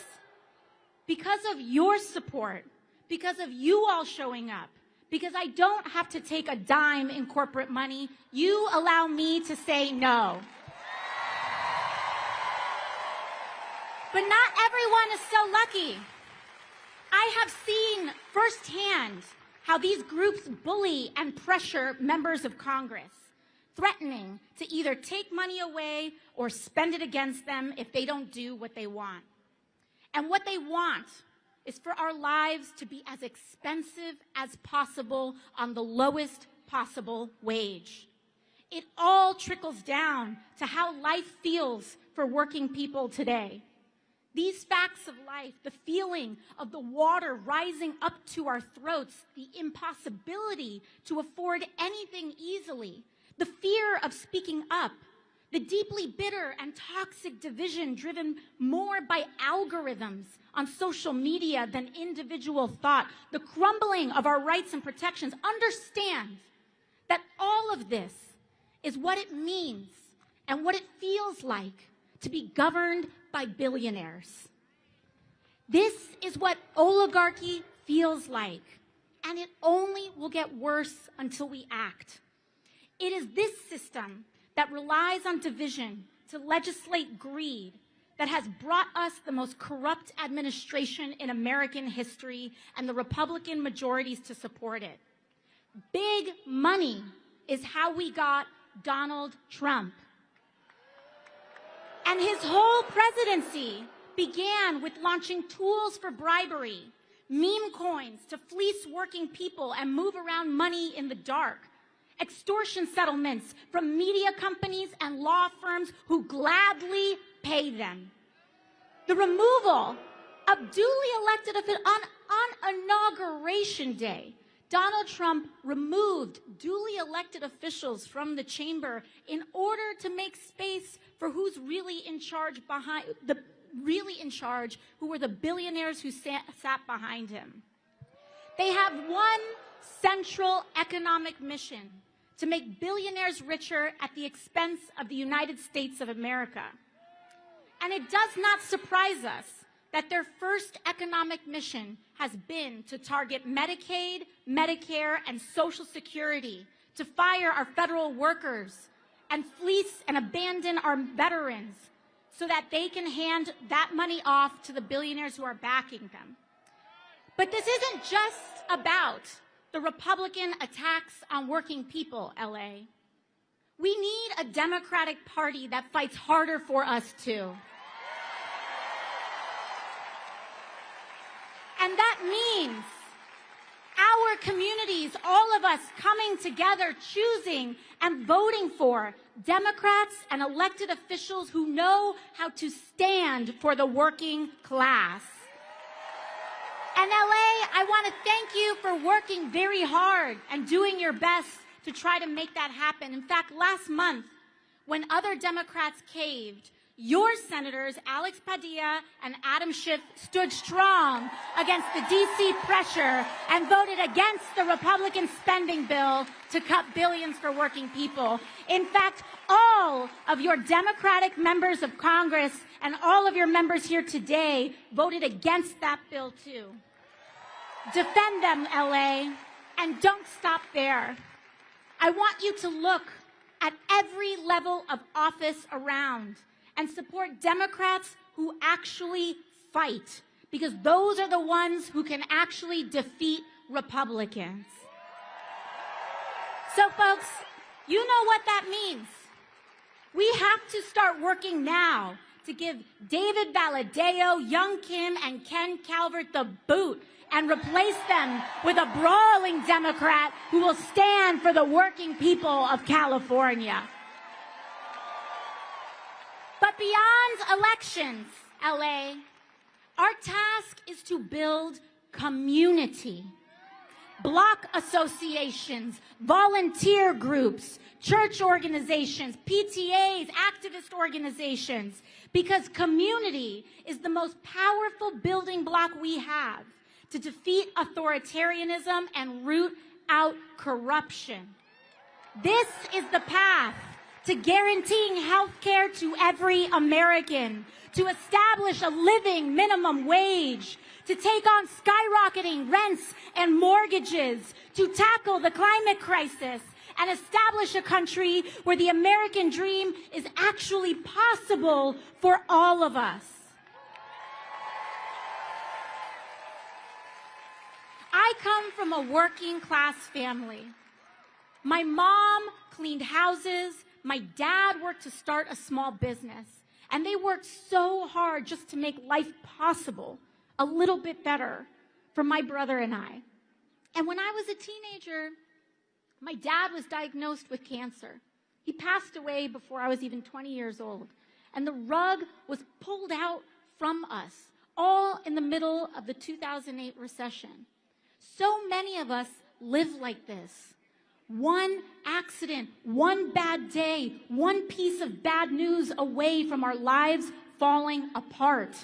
Because of your support, because of you all showing up, because I don't have to take a dime in corporate money, you allow me to say no. But not everyone is so lucky. I have seen firsthand how these groups bully and pressure members of Congress, threatening to either take money away or spend it against them if they don't do what they want. And what they want is for our lives to be as expensive as possible on the lowest possible wage. It all trickles down to how life feels for working people today. These facts of life, the feeling of the water rising up to our throats, the impossibility to afford anything easily, the fear of speaking up, the deeply bitter and toxic division driven more by algorithms on social media than individual thought, the crumbling of our rights and protections, understand that all of this is what it means and what it feels like to be governed by billionaires. This is what oligarchy feels like, and it only will get worse until we act. It is this system that relies on division to legislate greed that has brought us the most corrupt administration in American history and the Republican majorities to support it. Big money is how we got Donald Trump. And his whole presidency began with launching tools for bribery, meme coins to fleece working people and move around money in the dark, extortion settlements from media companies and law firms who gladly pay them. The removal of duly elected officials on Inauguration Day. Donald Trump removed duly elected officials from the chamber in order to make space for who's really in charge who were the billionaires who sat behind him. They have one central economic mission: to make billionaires richer at the expense of the United States of America. And it does not surprise us that their first economic mission has been to target Medicaid, Medicare, and Social Security, to fire our federal workers, and fleece and abandon our veterans so that they can hand that money off to the billionaires who are backing them. But this isn't just about the Republican attacks on working people, LA. We need a Democratic Party that fights harder for us too. And that means our communities, all of us coming together, choosing and voting for Democrats and elected officials who know how to stand for the working class. And LA, I want to thank you for working very hard and doing your best to try to make that happen. In fact, last month, when other Democrats caved, your senators, Alex Padilla and Adam Schiff, stood strong against the D.C. pressure and voted against the Republican spending bill to cut billions for working people. In fact, all of your Democratic members of Congress and all of your members here today voted against that bill too. Defend them, LA, and don't stop there. I want you to look at every level of office around and support Democrats who actually fight, because those are the ones who can actually defeat Republicans. So, folks, you know what that means. We have to start working now to give David Valadao, Young Kim, and Ken Calvert the boot and replace them with a brawling Democrat who will stand for the working people of California. But beyond elections, LA, our task is to build community. Block associations, volunteer groups, church organizations, PTAs, activist organizations, because community is the most powerful building block we have to defeat authoritarianism and root out corruption. This is the path to guaranteeing health care to every American, to establish a living minimum wage, to take on skyrocketing rents and mortgages, to tackle the climate crisis, and establish a country where the American dream is actually possible for all of us. I come from a working class family. My mom cleaned houses. My dad worked to start a small business, and they worked so hard just to make life possible a little bit better for my brother and I. And when I was a teenager, my dad was diagnosed with cancer. He passed away before I was even 20 years old, and the rug was pulled out from us, all in the middle of the 2008 recession. So many of us live like this. One accident, one bad day, one piece of bad news away from our lives falling apart.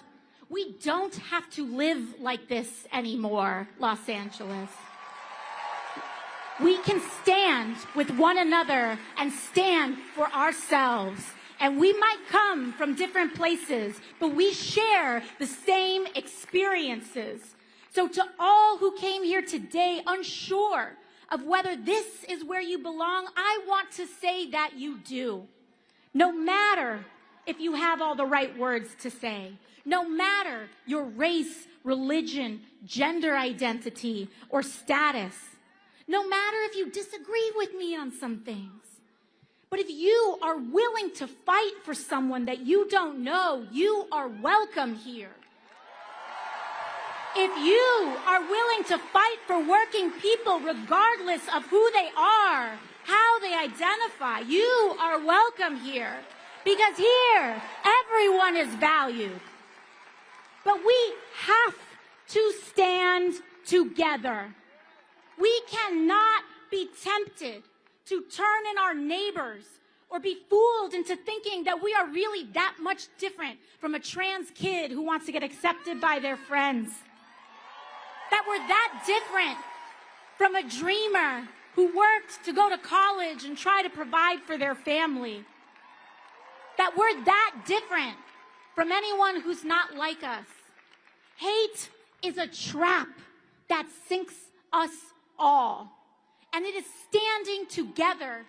We don't have to live like this anymore, Los Angeles. We can stand with one another and stand for ourselves. And we might come from different places, but we share the same experiences. So to all who came here today unsure of whether this is where you belong, I want to say that you do. No matter if you have all the right words to say, no matter your race, religion, gender identity, or status, no matter if you disagree with me on some things, but if you are willing to fight for someone that you don't know, you are welcome here. If you are willing to fight for working people regardless of who they are, how they identify, you are welcome here. Because here, everyone is valued. But we have to stand together. We cannot be tempted to turn in our neighbors or be fooled into thinking that we are really that much different from a trans kid who wants to get accepted by their friends. That we're that different from a dreamer who worked to go to college and try to provide for their family. That we're that different from anyone who's not like us. Hate is a trap that sinks us all. And it is standing together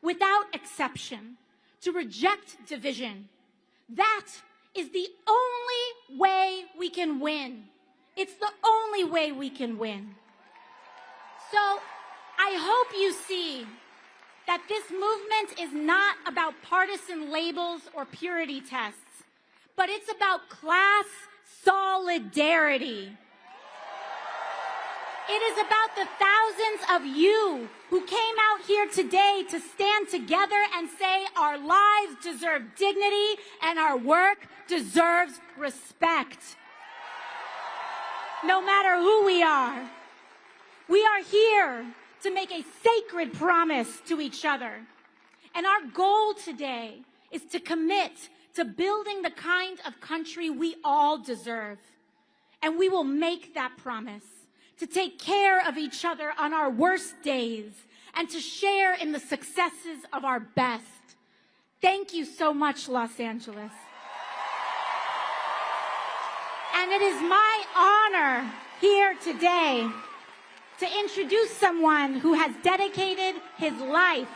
without exception to reject division. That is the only way we can win. It's the only way we can win. So I hope you see that this movement is not about partisan labels or purity tests, but it's about class solidarity. It is about the thousands of you who came out here today to stand together and say our lives deserve dignity and our work deserves respect. No matter who we are here to make a sacred promise to each other. And our goal today is to commit to building the kind of country we all deserve. And we will make that promise to take care of each other on our worst days and to share in the successes of our best. Thank you so much, Los Angeles. And it is my honor here today to introduce someone who has dedicated his life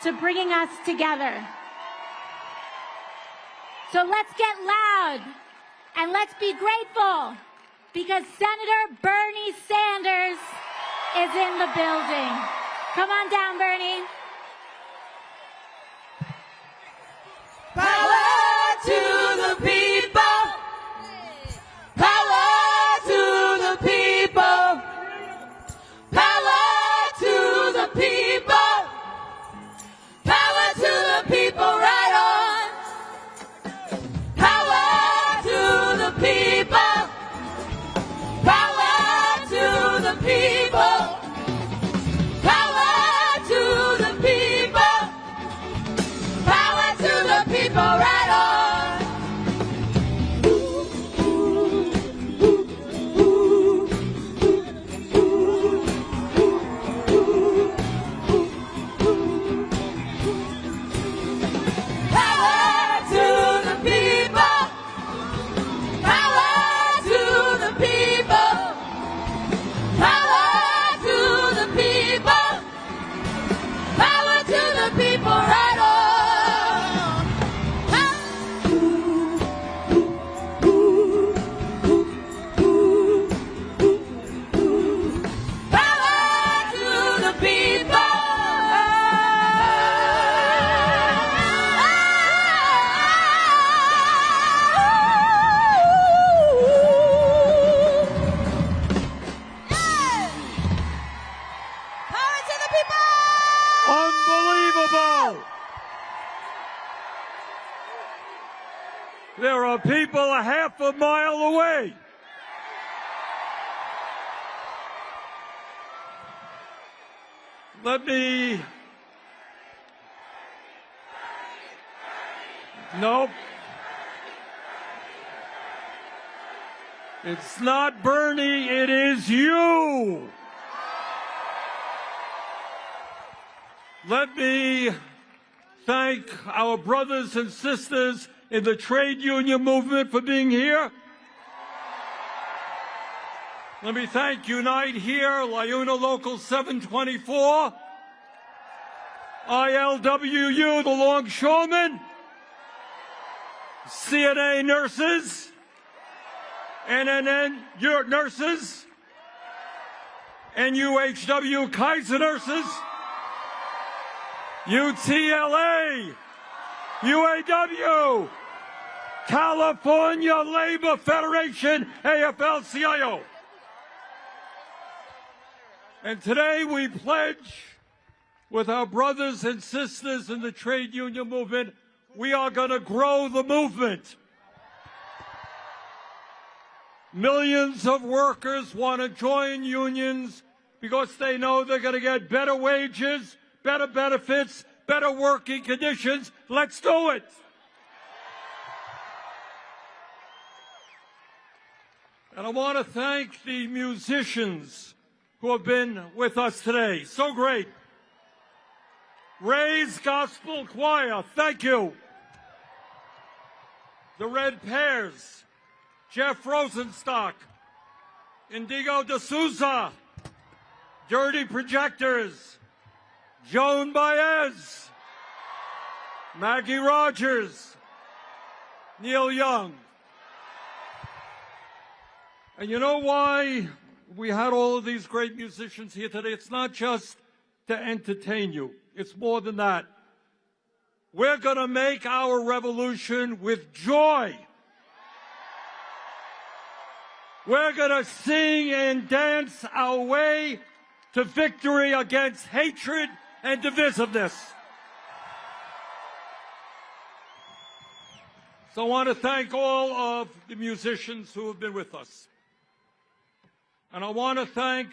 to bringing us together. So let's get loud and let's be grateful because Senator Bernie Sanders is in the building. Come on down, Bernie. Power to the people. Power to the people. Power to the people. Power to the people, right on. Power to the people. Power to the people. Power to the people. Power to the people, right on. There are people a half a mile away. Let me... Nope. It's not Bernie, it is you. Let me thank our brothers and sisters in the trade union movement for being here. Let me thank Unite Here, Liuna Local 724, ILWU, the Longshoremen, CNA nurses, NNN nurses, NUHW Kaiser nurses, UTLA, UAW, California Labor Federation, AFL-CIO. And today we pledge with our brothers and sisters in the trade union movement, we are going to grow the movement. Millions of workers want to join unions because they know they're going to get better wages, better benefits, better working conditions. Let's do it. And I want to thank the musicians who have been with us today. So great. Ray's Gospel Choir, thank you. The Red Pears, Jeff Rosenstock, Indigo D'Souza, Dirty Projectors, Joan Baez, Maggie Rogers, Neil Young. And you know why we had all of these great musicians here today? It's not just to entertain you. It's more than that. We're going to make our revolution with joy. We're going to sing and dance our way to victory against hatred and divisiveness. So I want to thank all of the musicians who have been with us. And I want to thank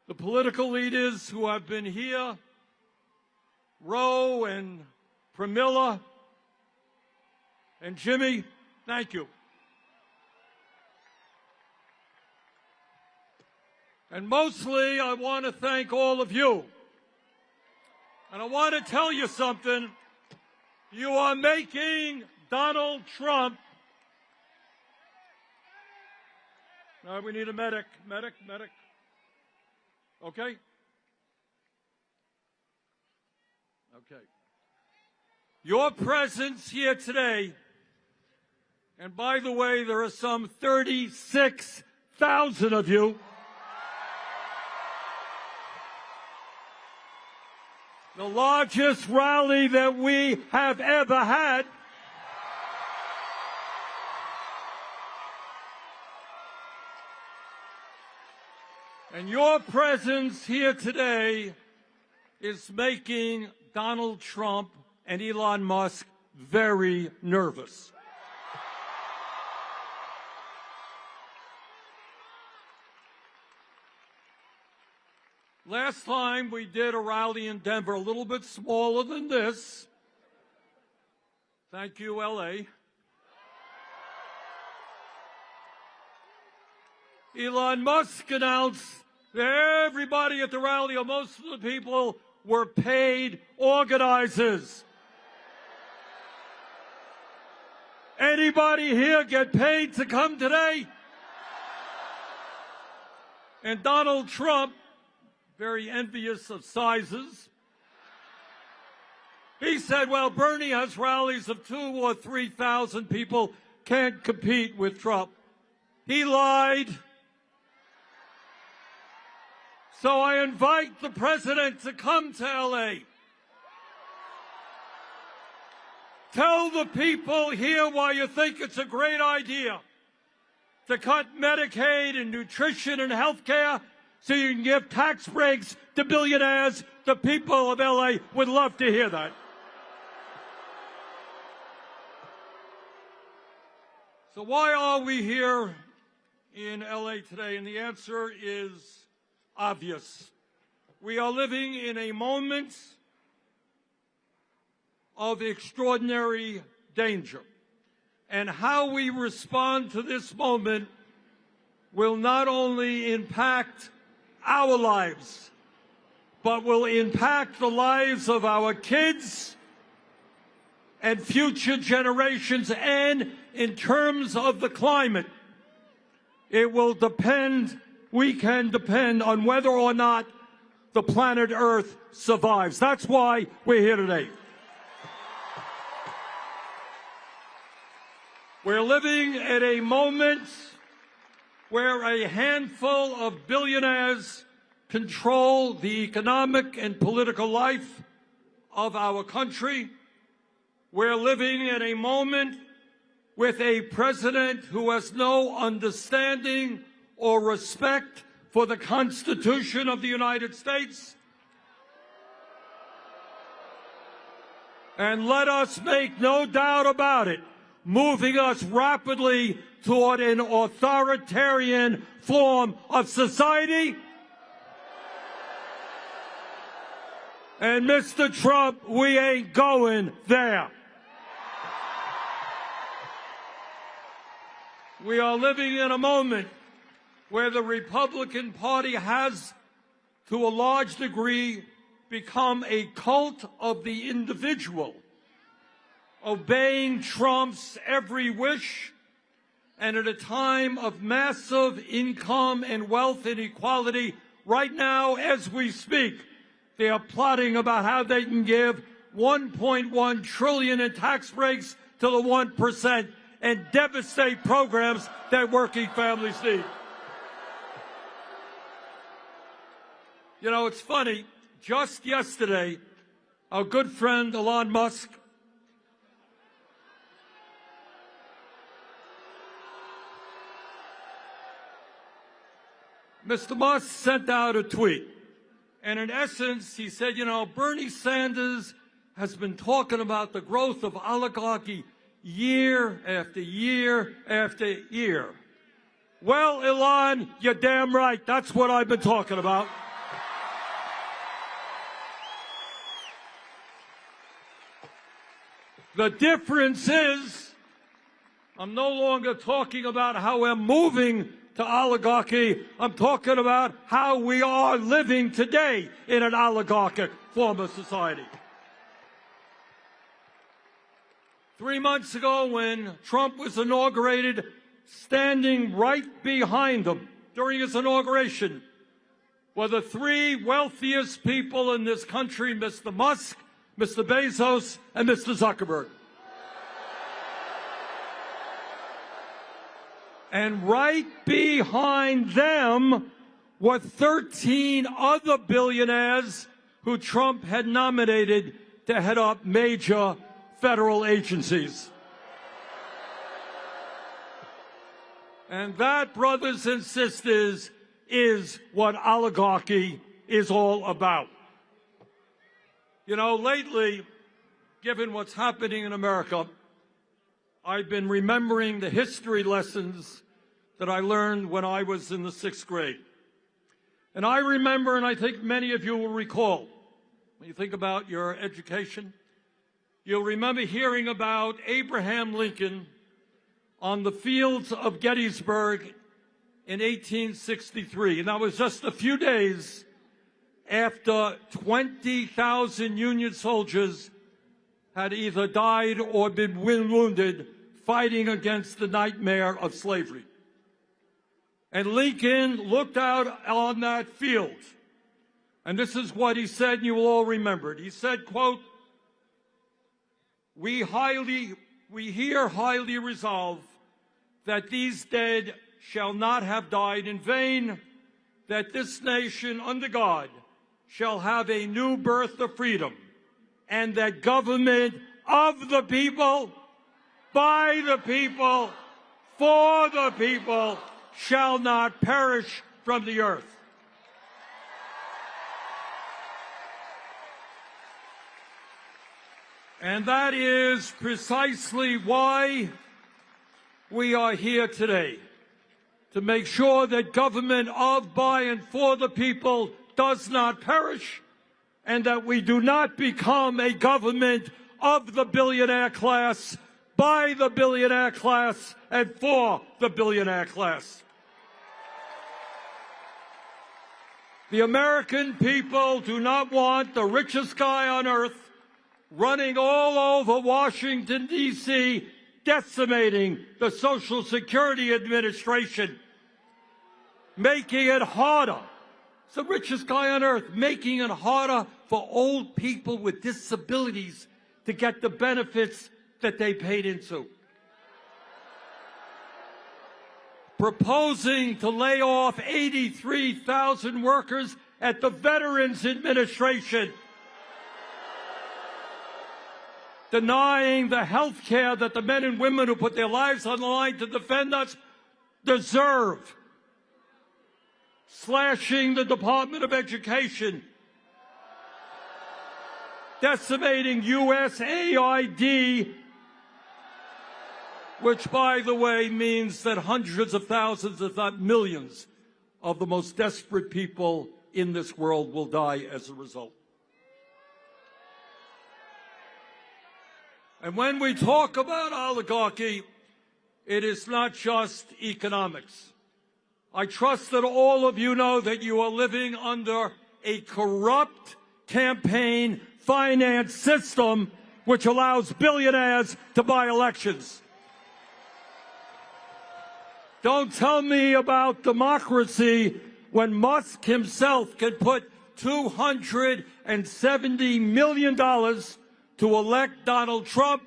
the political leaders who have been here, Ro and Pramila and Jimmy. Thank you. And mostly, I want to thank all of you. And I want to tell you something. You are making Donald Trump. Now we need a medic. Medic. Okay? Okay. Your presence here today, and by the way, there are some 36,000 of you. The largest rally that we have ever had. And your presence here today is making Donald Trump and Elon Musk very nervous. Last time we did a rally in Denver, a little bit smaller than this. Thank you, LA. Elon Musk announced that everybody at the rally, or most of the people, were paid organizers. Anybody here get paid to come today? And Donald Trump, very envious of sizes, he said, well, Bernie has rallies of 2,000 or 3,000 people, can't compete with Trump. He lied. So I invite the president to come to LA. Tell the people here why you think it's a great idea to cut Medicaid and nutrition and health care so you can give tax breaks to billionaires. The people of LA would love to hear that. So why are we here in LA today? And the answer is obvious. We are living in a moment of extraordinary danger. And how we respond to this moment will not only impact our lives, but will impact the lives of our kids and future generations. And in terms of the climate, it will depend, we can depend on whether or not the planet Earth survives. That's why we're here today. We're living at a moment where a handful of billionaires control the economic and political life of our country. We're living at a moment with a president who has no understanding or respect for the Constitution of the United States. And let us make no doubt about it, moving us rapidly toward an authoritarian form of society. And Mr. Trump, we ain't going there. We are living in a moment where the Republican Party has, to a large degree, become a cult of the individual, obeying Trump's every wish, and at a time of massive income and wealth inequality. Right now, as we speak, they are plotting about how they can give $1.1 trillion in tax breaks to the 1% and devastate programs that working families need. You know, it's funny. Just yesterday, our good friend Elon Musk Mr. Musk sent out a tweet. And in essence, he said, you know, Bernie Sanders has been talking about the growth of oligarchy year after year after year. Well, Elon, you're damn right. That's what I've been talking about. The difference is, I'm no longer talking about how we're moving to oligarchy. I'm talking about how we are living today in an oligarchic form of society. 3 months ago, when Trump was inaugurated, standing right behind him during his inauguration were the three wealthiest people in this country, Mr. Musk, Mr. Bezos, and Mr. Zuckerberg. And right behind them were 13 other billionaires who Trump had nominated to head up major federal agencies. And that, brothers and sisters, is what oligarchy is all about. You know, lately, given what's happening in America, I've been remembering the history lessons that I learned when I was in the 6th grade. And I remember, and I think many of you will recall, when you think about your education, you'll remember hearing about Abraham Lincoln on the fields of Gettysburg in 1863. And that was just a few days after 20,000 Union soldiers had either died or been wounded fighting against the nightmare of slavery. And Lincoln looked out on that field, and this is what he said, and you will all remember it. He said, quote, we here highly resolve that these dead shall not have died in vain, that this nation under God shall have a new birth of freedom, and that government of the people, by the people, for the people, shall not perish from the earth. And that is precisely why we are here today, to make sure that government of, by, and for the people does not perish, and that we do not become a government of the billionaire class, by the billionaire class, and for the billionaire class. The American people do not want the richest guy on earth running all over Washington, D.C., decimating the Social Security Administration, making it harder. It's the richest guy on earth, making it harder for old people with disabilities to get the benefits that they paid into. Proposing to lay off 83,000 workers at the Veterans Administration. Denying the health care that the men and women who put their lives on the line to defend us deserve. Slashing the Department of Education. Decimating USAID, which, by the way, means that hundreds of thousands, if not millions, of the most desperate people in this world will die as a result. And when we talk about oligarchy, it is not just economics. I trust that all of you know that you are living under a corrupt campaign finance system which allows billionaires to buy elections. Don't tell me about democracy when Musk himself can put $270 million to elect Donald Trump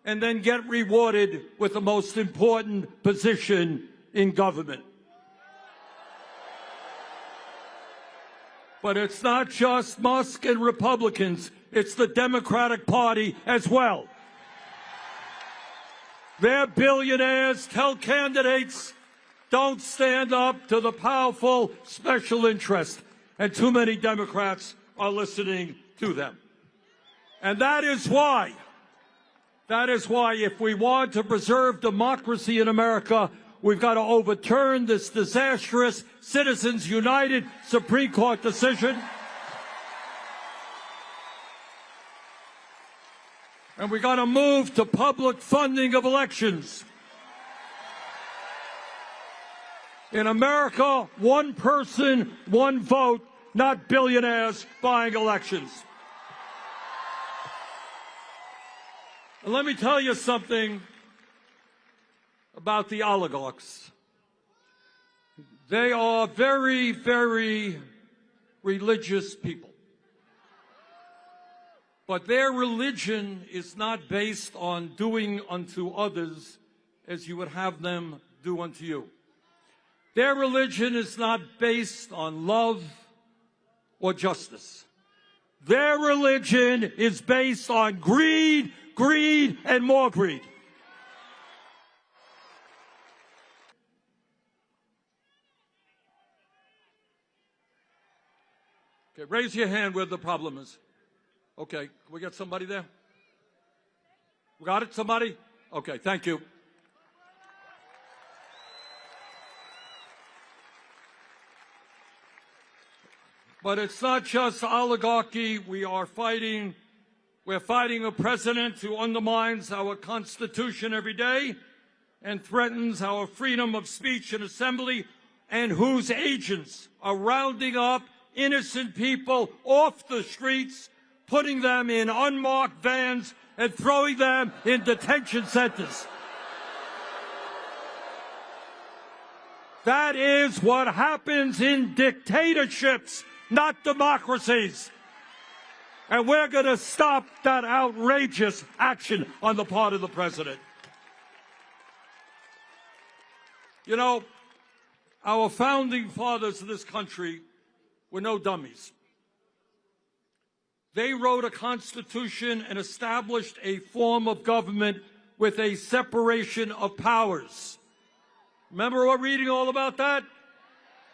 and then get rewarded with the most important position in government. But it's not just Musk and Republicans, it's the Democratic Party as well. Their billionaires tell candidates, don't stand up to the powerful special interest. And too many Democrats are listening to them. And that is why if we want to preserve democracy in America, we've got to overturn this disastrous Citizens United Supreme Court decision. And we got to move to public funding of elections. In America, one person, one vote, not billionaires buying elections. And let me tell you something about the oligarchs. They are very, very religious people. But their religion is not based on doing unto others as you would have them do unto you. Their religion is not based on love or justice. Their religion is based on greed, greed, and more greed. Okay, raise your hand where the problem is. Okay, can we get somebody there? We got it, somebody? Okay, thank you. But it's not just oligarchy. We're fighting a president who undermines our Constitution every day and threatens our freedom of speech and assembly, and whose agents are rounding up innocent people off the streets, putting them in unmarked vans and throwing them in detention centers. That is what happens in dictatorships, not democracies. And we're going to stop that outrageous action on the part of the president. You know, our founding fathers of this country were no dummies. They wrote a constitution and established a form of government with a separation of powers. Remember we're reading all about that?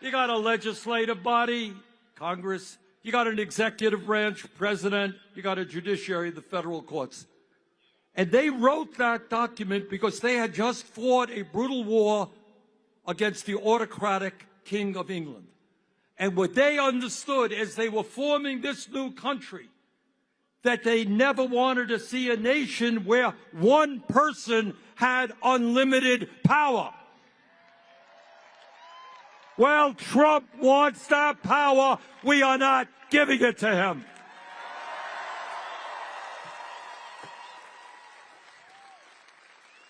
You got a legislative body, Congress. You got an executive branch, president. You got a judiciary, the federal courts. And they wrote that document because they had just fought a brutal war against the autocratic King of England. And what they understood as they were forming this new country, that they never wanted to see a nation where one person had unlimited power. Well, Trump wants that power. We are not giving it to him.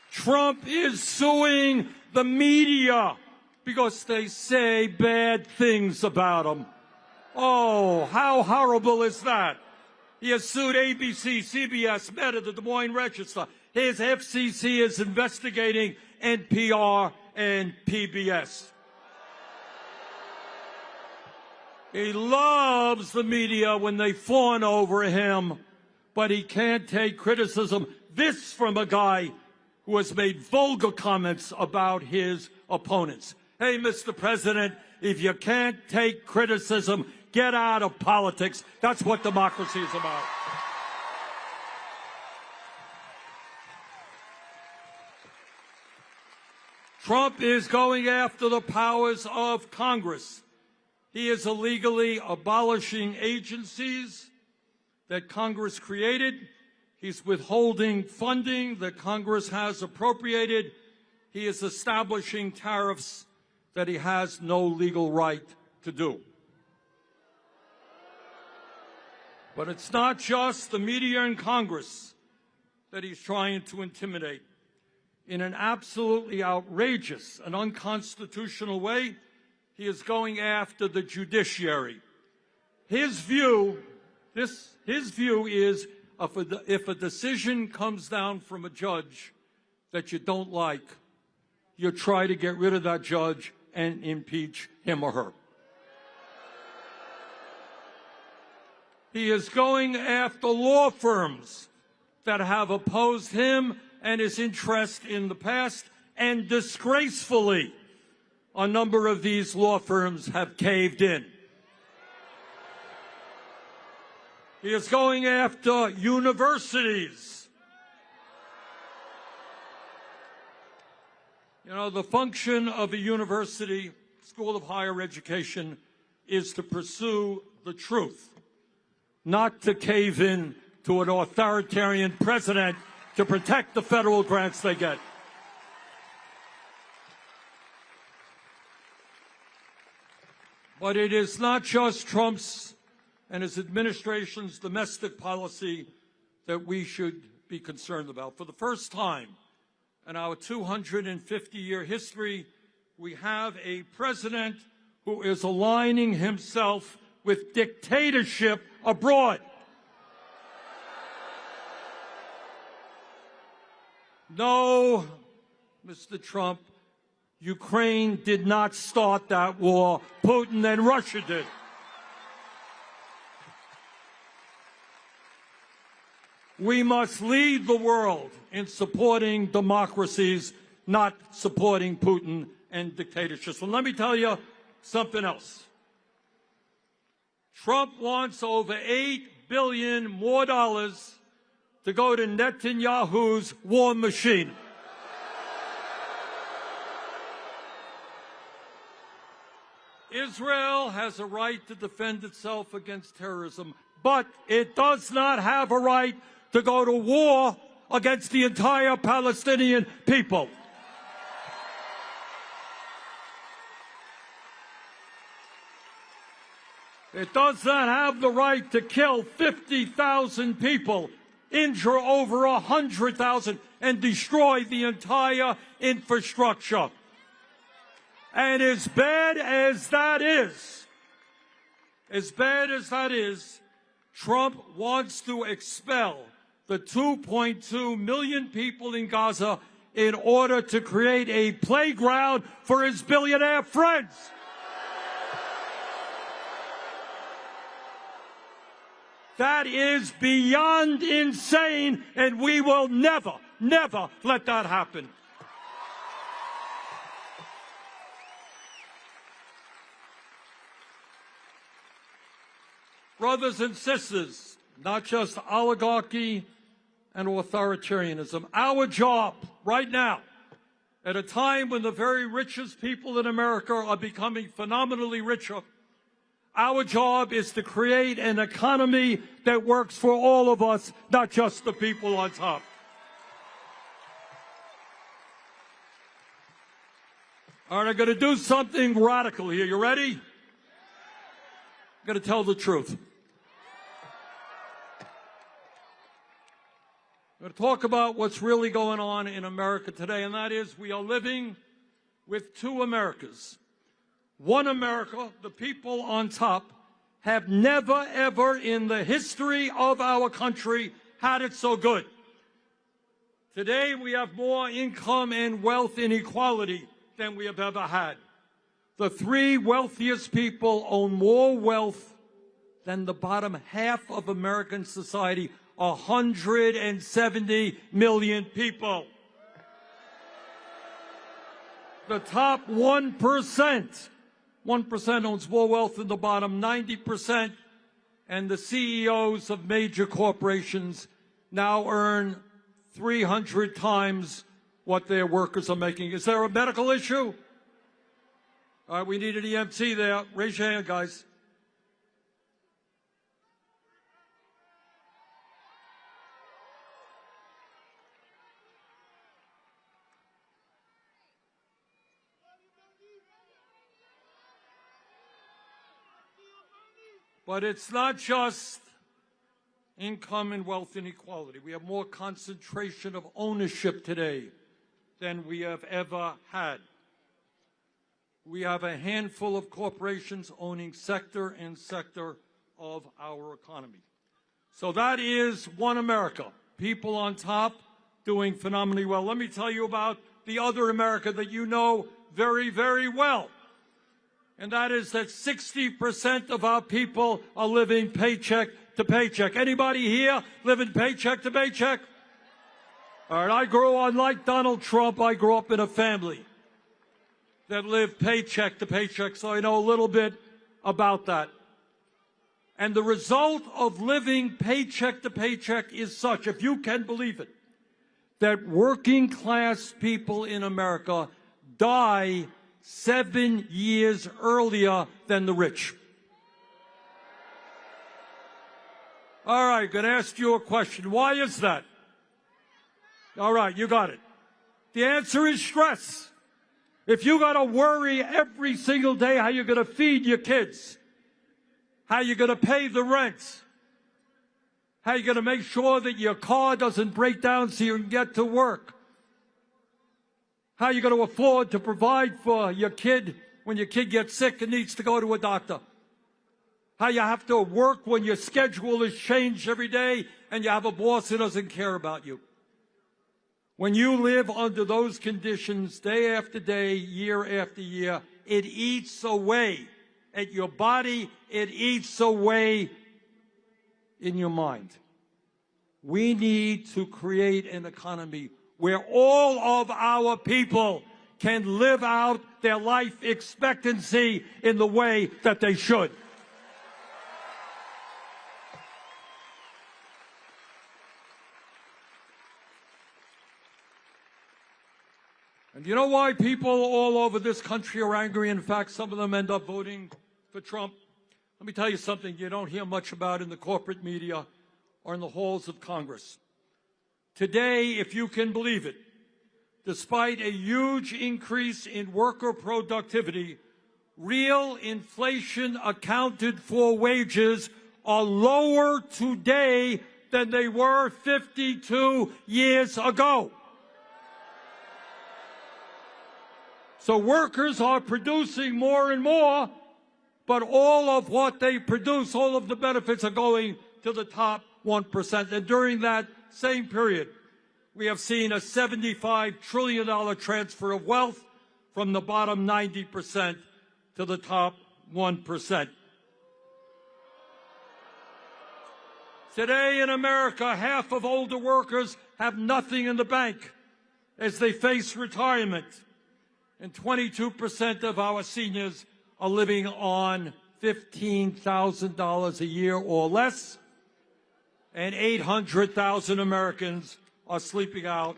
Trump is suing the media because they say bad things about him. Oh, how horrible is that? He has sued ABC, CBS, Meta, the Des Moines Register. His FCC is investigating NPR and PBS. He loves the media when they fawn over him, but he can't take criticism. This from a guy who has made vulgar comments about his opponents. Hey, Mr. President, if you can't take criticism, get out of politics. That's what democracy is about. Trump is going after the powers of Congress. He is illegally abolishing agencies that Congress created. He's withholding funding that Congress has appropriated. He is establishing tariffs that he has no legal right to do. But it's not just the media and Congress that he's trying to intimidate. In an absolutely outrageous and unconstitutional way, he is going after the judiciary. His view is if a decision comes down from a judge that you don't like, you try to get rid of that judge and impeach him or her. He is going after law firms that have opposed him and his interest in the past, and disgracefully, a number of these law firms have caved in. He is going after universities. You know, the function of a university, school of higher education, is to pursue the truth, not to cave in to an authoritarian president to protect the federal grants they get. But it is not just Trump's and his administration's domestic policy that we should be concerned about. For the first time in our 250-year history, we have a president who is aligning himself with dictatorship abroad. No, Mr. Trump, Ukraine did not start that war. Putin and Russia did. We must lead the world in supporting democracies, not supporting Putin and dictatorships. So let me tell you something else. Trump wants over $8 billion more dollars to go to Netanyahu's war machine. Israel has a right to defend itself against terrorism, but it does not have a right to go to war against the entire Palestinian people. It does not have the right to kill 50,000 people, injure over 100,000, and destroy the entire infrastructure. And as bad as that is, Trump wants to expel the 2.2 million people in Gaza in order to create a playground for his billionaire friends. That is beyond insane, and we will never, never let that happen. Brothers and sisters, not just oligarchy and authoritarianism. Our job right now, at a time when the very richest people in America are becoming phenomenally richer, our job is to create an economy that works for all of us, not just the people on top. All right, I'm going to do something radical here. You ready? I'm going to tell the truth. I'm going to talk about what's really going on in America today, and that is we are living with two Americas. One America, the people on top, have never, ever in the history of our country had it so good. Today, we have more income and wealth inequality than we have ever had. The three wealthiest people own more wealth than the bottom half of American society, 170 million people. The top 1%. 1% owns more wealth than the bottom 90%, and the CEOs of major corporations now earn 300 times what their workers are making. Is there a medical issue? All right, we need an EMT there. Raise your hand, guys. But it's not just income and wealth inequality. We have more concentration of ownership today than we have ever had. We have a handful of corporations owning sector and sector of our economy. So that is one America. People on top doing phenomenally well. Let me tell you about the other America that you know very, very well. And that is that 60% of our people are living paycheck to paycheck. Anybody here living paycheck to paycheck? All right, I grew up, unlike Donald Trump, I grew up in a family that lived paycheck to paycheck, so I know a little bit about that. And the result of living paycheck to paycheck is such, if you can believe it, that working class people in America die 7 years earlier than the rich. All right, going to ask you a question. Why is that? All right, you got it. The answer is stress. If you got to worry every single day how you're going to feed your kids, how you're going to pay the rent, how you're going to make sure that your car doesn't break down so you can get to work, how you're going to afford to provide for your kid when your kid gets sick and needs to go to a doctor, how you have to work when your schedule is changed every day and you have a boss who doesn't care about you. When you live under those conditions day after day, year after year, it eats away at your body, it eats away in your mind. We need to create an economy where all of our people can live out their life expectancy in the way that they should. And you know why people all over this country are angry? In fact, some of them end up voting for Trump. Let me tell you something you don't hear much about in the corporate media or in the halls of Congress. Today, if you can believe it, despite a huge increase in worker productivity, real inflation accounted for wages are lower today than they were 52 years ago. So workers are producing more and more, but all of what they produce, all of the benefits are going to the top 1%. And during that same period, we have seen a $75 trillion transfer of wealth from the bottom 90% to the top 1%. Today in America, half of older workers have nothing in the bank as they face retirement. And 22% of our seniors are living on $15,000 a year or less. And 800,000 Americans are sleeping out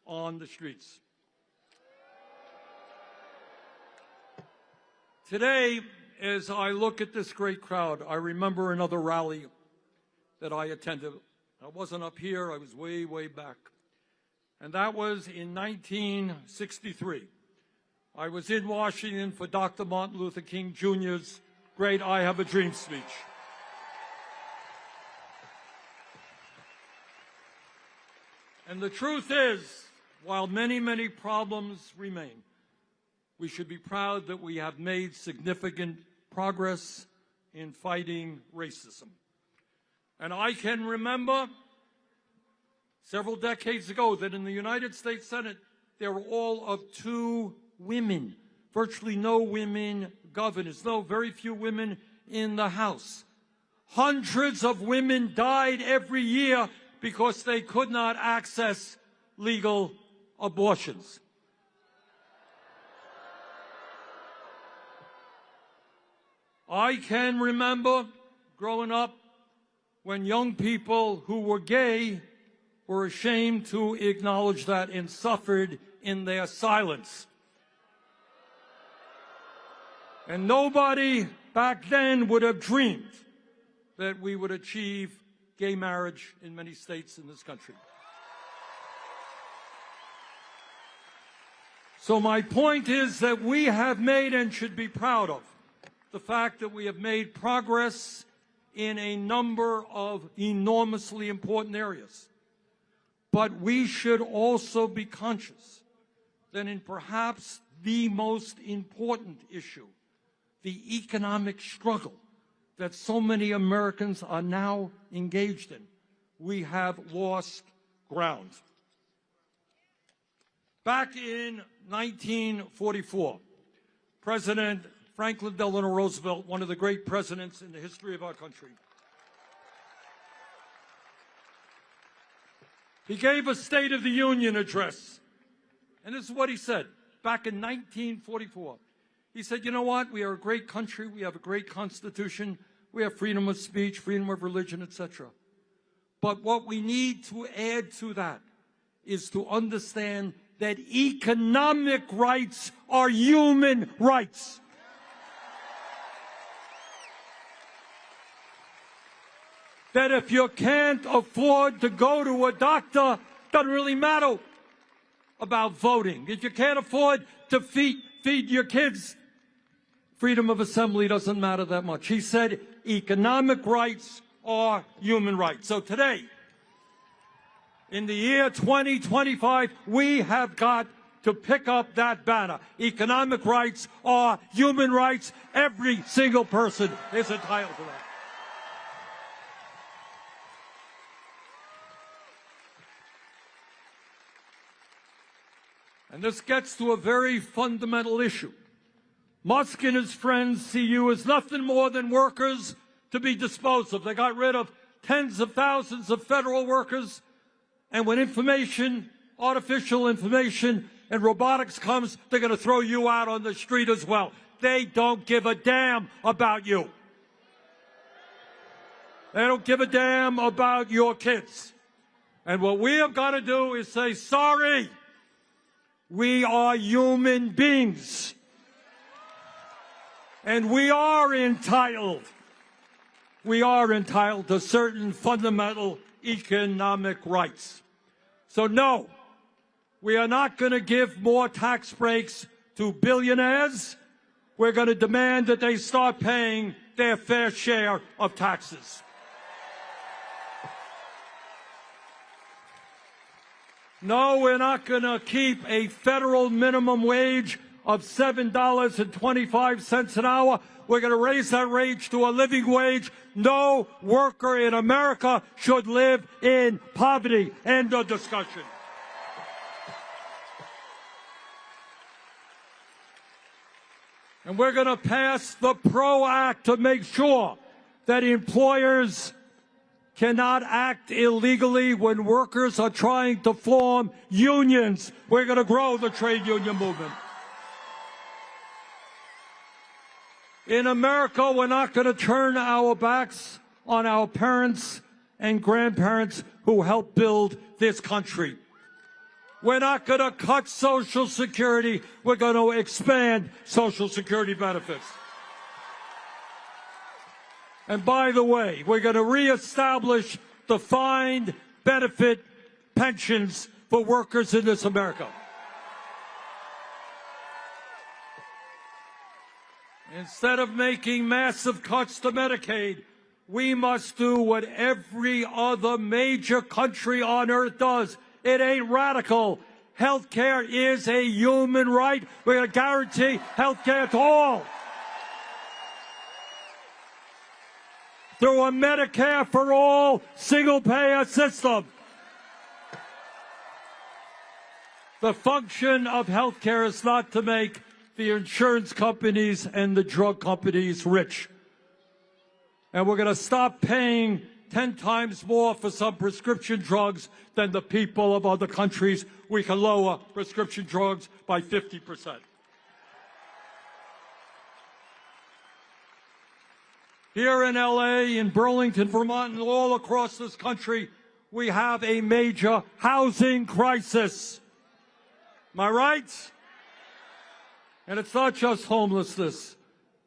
on the streets. Today, as I look at this great crowd, I remember another rally that I attended. I wasn't up here, I was way, way back. And that was in 1963. I was in Washington for Dr. Martin Luther King Jr.'s great I Have a Dream speech. And the truth is, while many, many problems remain, we should be proud that we have made significant progress in fighting racism. And I can remember several decades ago that in the United States Senate, there were all of 2 women, virtually no women governors, very few women in the House. Hundreds of women died every year because they could not access legal abortions. I can remember growing up when young people who were gay were ashamed to acknowledge that and suffered in their silence. And nobody back then would have dreamed that we would achieve gay marriage in many states in this country. So my point is that we have made and should be proud of the fact that we have made progress in a number of enormously important areas. But we should also be conscious that in perhaps the most important issue, the economic struggle that so many Americans are now engaged in, we have lost ground. Back in 1944, President Franklin Delano Roosevelt, one of the great presidents in the history of our country, he gave a State of the Union address. And this is what he said back in 1944. He said, you know what? We are a great country. We have a great Constitution. We have freedom of speech, freedom of religion, etc. But what we need to add to that is to understand that economic rights are human rights. That if you can't afford to go to a doctor, doesn't really matter about voting. If you can't afford to feed your kids, freedom of assembly doesn't matter that much. He said economic rights are human rights. So today, in the year 2025, we have got to pick up that banner. Economic rights are human rights. Every single person is entitled to that. And this gets to a very fundamental issue. Musk and his friends see you as nothing more than workers to be disposed of. They got rid of tens of thousands of federal workers. And when information, artificial information, and robotics comes, they're going to throw you out on the street as well. They don't give a damn about you. They don't give a damn about your kids. And what we have got to do is say, sorry, we are human beings. And we are entitled to certain fundamental economic rights. So no, we are not going to give more tax breaks to billionaires. We're going to demand that they start paying their fair share of taxes. No, we're not going to keep a federal minimum wage of $7.25 an hour. We're going to raise that wage to a living wage. No worker in America should live in poverty. End of discussion. And we're going to pass the PRO Act to make sure that employers cannot act illegally when workers are trying to form unions. We're going to grow the trade union movement. In America, we're not going to turn our backs on our parents and grandparents who helped build this country. We're not going to cut Social Security. We're going to expand Social Security benefits. And by the way, we're going to reestablish defined benefit pensions for workers in this America. Instead of making massive cuts to Medicaid, we must do what every other major country on earth does. It ain't radical. Health care is a human right. We're going to guarantee health care to all. Through a Medicare for all single-payer system. The function of health care is not to make the insurance companies and the drug companies rich. And we're going to stop paying 10 times more for some prescription drugs than the people of other countries. We can lower prescription drugs by 50%. Here in LA, in Burlington, Vermont, and all across this country, we have a major housing crisis. Am I right? And it's not just homelessness.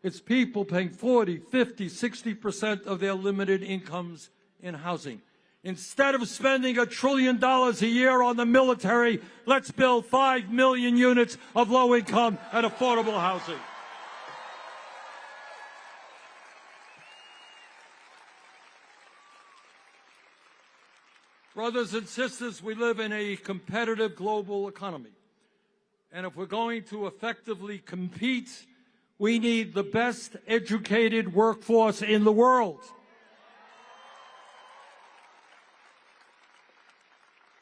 It's people paying 40, 50, 60% of their limited incomes in housing. Instead of spending $1 trillion a year on the military, let's build 5 million units of low-income and affordable housing. Brothers and sisters, we live in a competitive global economy. And if we're going to effectively compete, we need the best educated workforce in the world.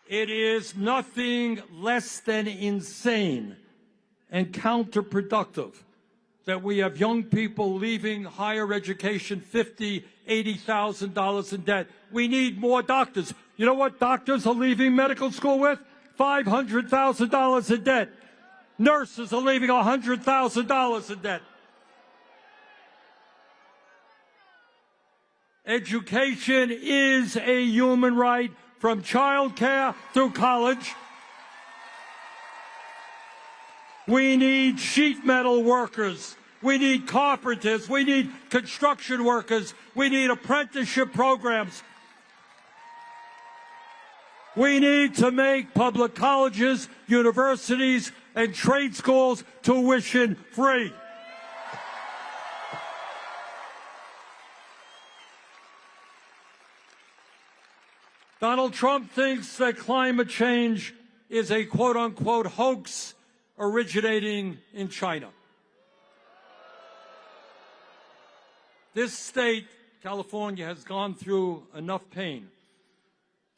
It is nothing less than insane and counterproductive that we have young people leaving higher education $50,000, $80,000 in debt. We need more doctors. You know what doctors are leaving medical school with? $500,000 in debt. Nurses are leaving $100,000 in debt. Education is a human right, from child care through college. We need sheet metal workers. We need carpenters. We need construction workers. We need apprenticeship programs. We need to make public colleges, universities, and trade schools tuition free. Donald Trump thinks that climate change is a quote-unquote hoax originating in China. This state, California, has gone through enough pain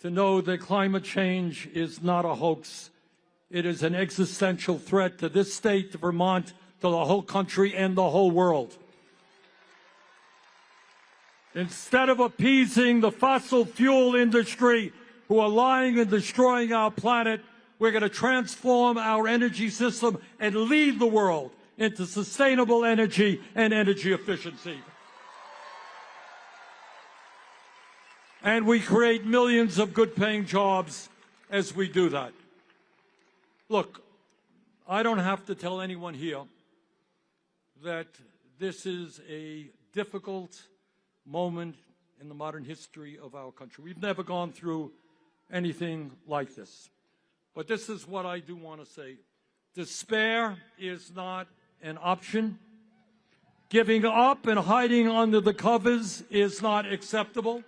to know that climate change is not a hoax. It is an existential threat to this state, to Vermont, to the whole country, and the whole world. Instead of appeasing the fossil fuel industry who are lying and destroying our planet, we're going to transform our energy system and lead the world into sustainable energy and energy efficiency. And we create millions of good-paying jobs as we do that. Look, I don't have to tell anyone here that this is a difficult moment in the modern history of our country. We've never gone through anything like this. But this is what I do want to say. Despair is not an option. Giving up and hiding under the covers is not acceptable.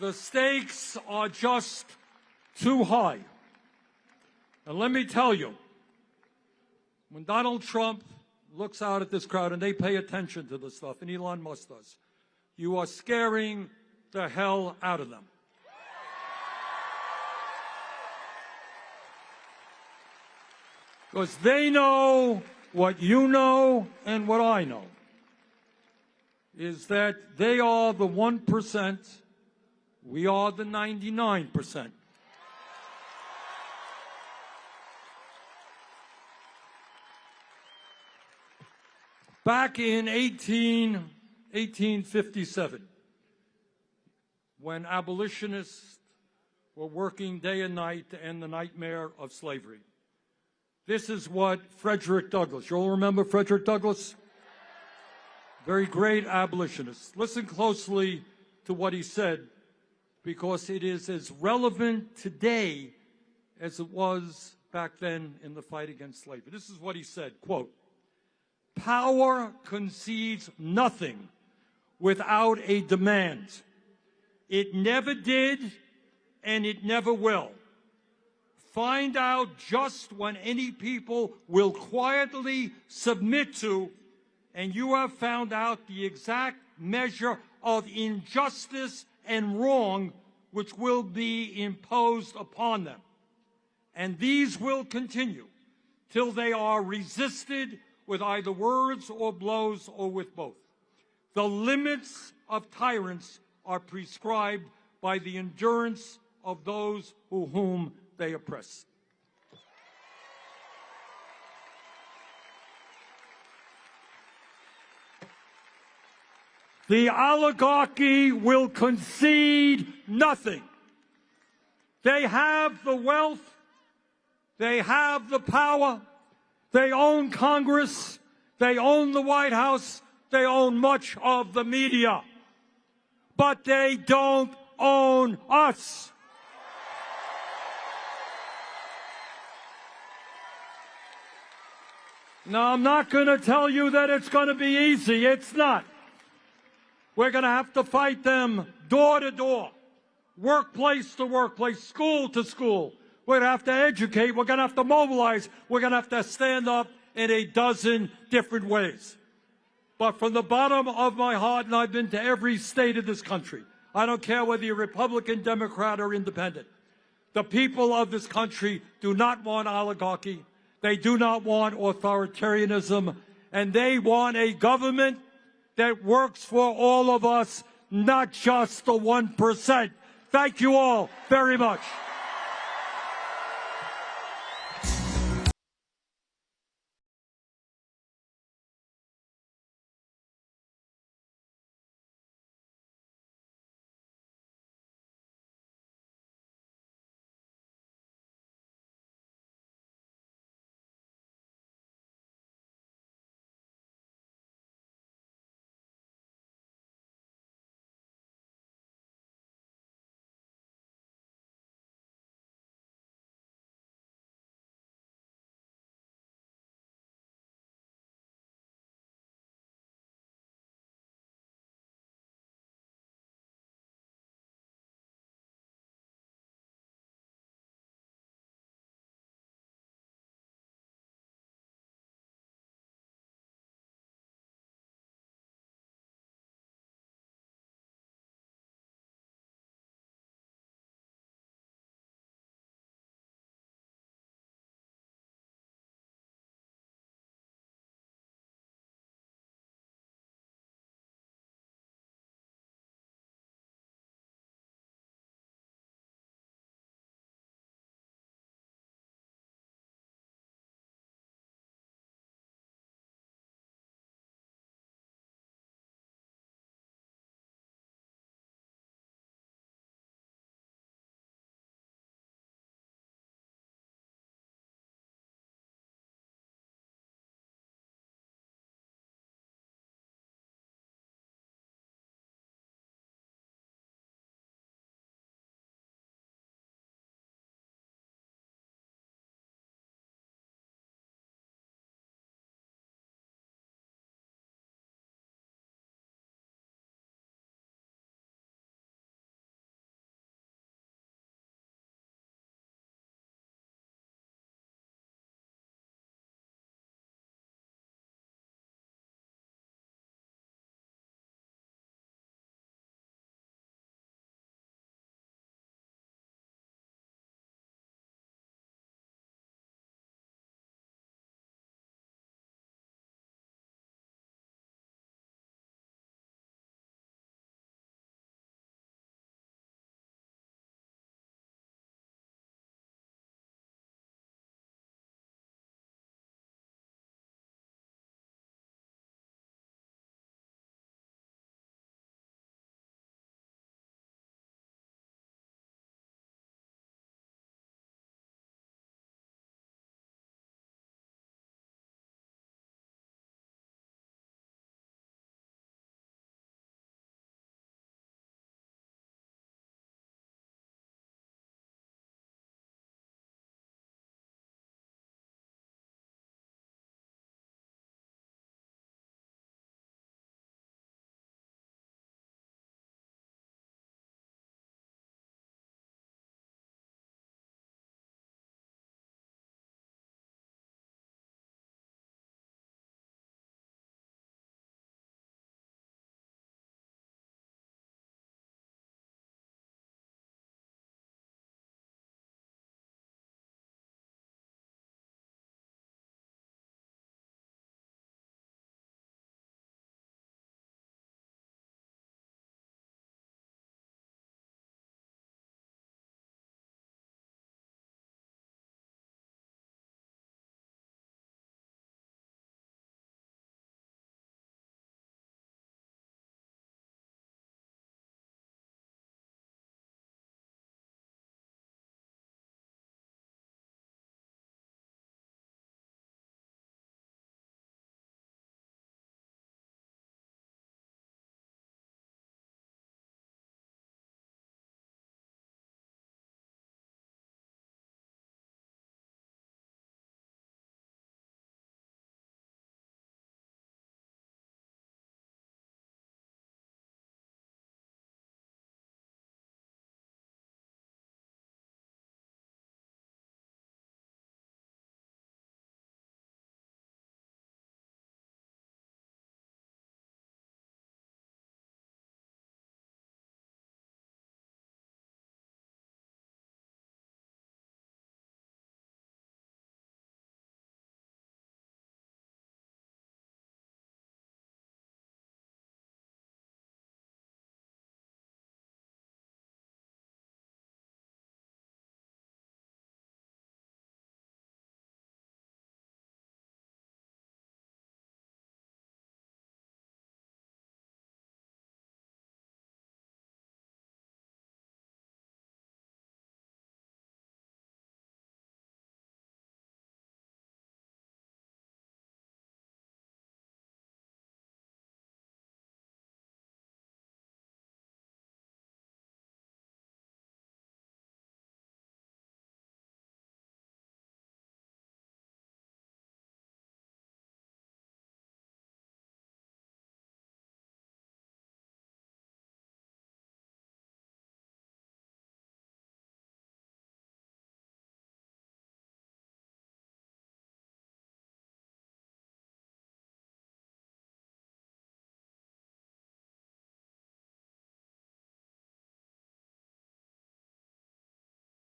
The stakes are just too high. And let me tell you, when Donald Trump looks out at this crowd and they pay attention to this stuff, and Elon Musk does, you are scaring the hell out of them. Because they know what you know and what I know, is that they are the 1%, we are the 99%. Back in 1857, when abolitionists were working day and night to end the nightmare of slavery, this is what Frederick Douglass, you all remember Frederick Douglass? Very great abolitionist. Listen closely to what he said, because it is as relevant today as it was back then in the fight against slavery. This is what he said, quote, "Power concedes nothing without a demand. It never did, and it never will. Find out just when any people will quietly submit to, and you have found out the exact measure of injustice and wrong which will be imposed upon them. And these will continue till they are resisted with either words or blows or with both. The limits of tyrants are prescribed by the endurance of those whom they oppress." The oligarchy will concede nothing. They have the wealth, they have the power, they own Congress, they own the White House, they own much of the media, but they don't own us. Now, I'm not going to tell you that it's going to be easy. It's not. We're going to have to fight them door to door, workplace to workplace, school to school. We're going to have to educate. We're going to have to mobilize. We're going to have to stand up in a dozen different ways. But from the bottom of my heart, and I've been to every state of this country, I don't care whether you're Republican, Democrat, or Independent, the people of this country do not want oligarchy. They do not want authoritarianism, and they want a government that works for all of us, not just the 1%. Thank you all very much.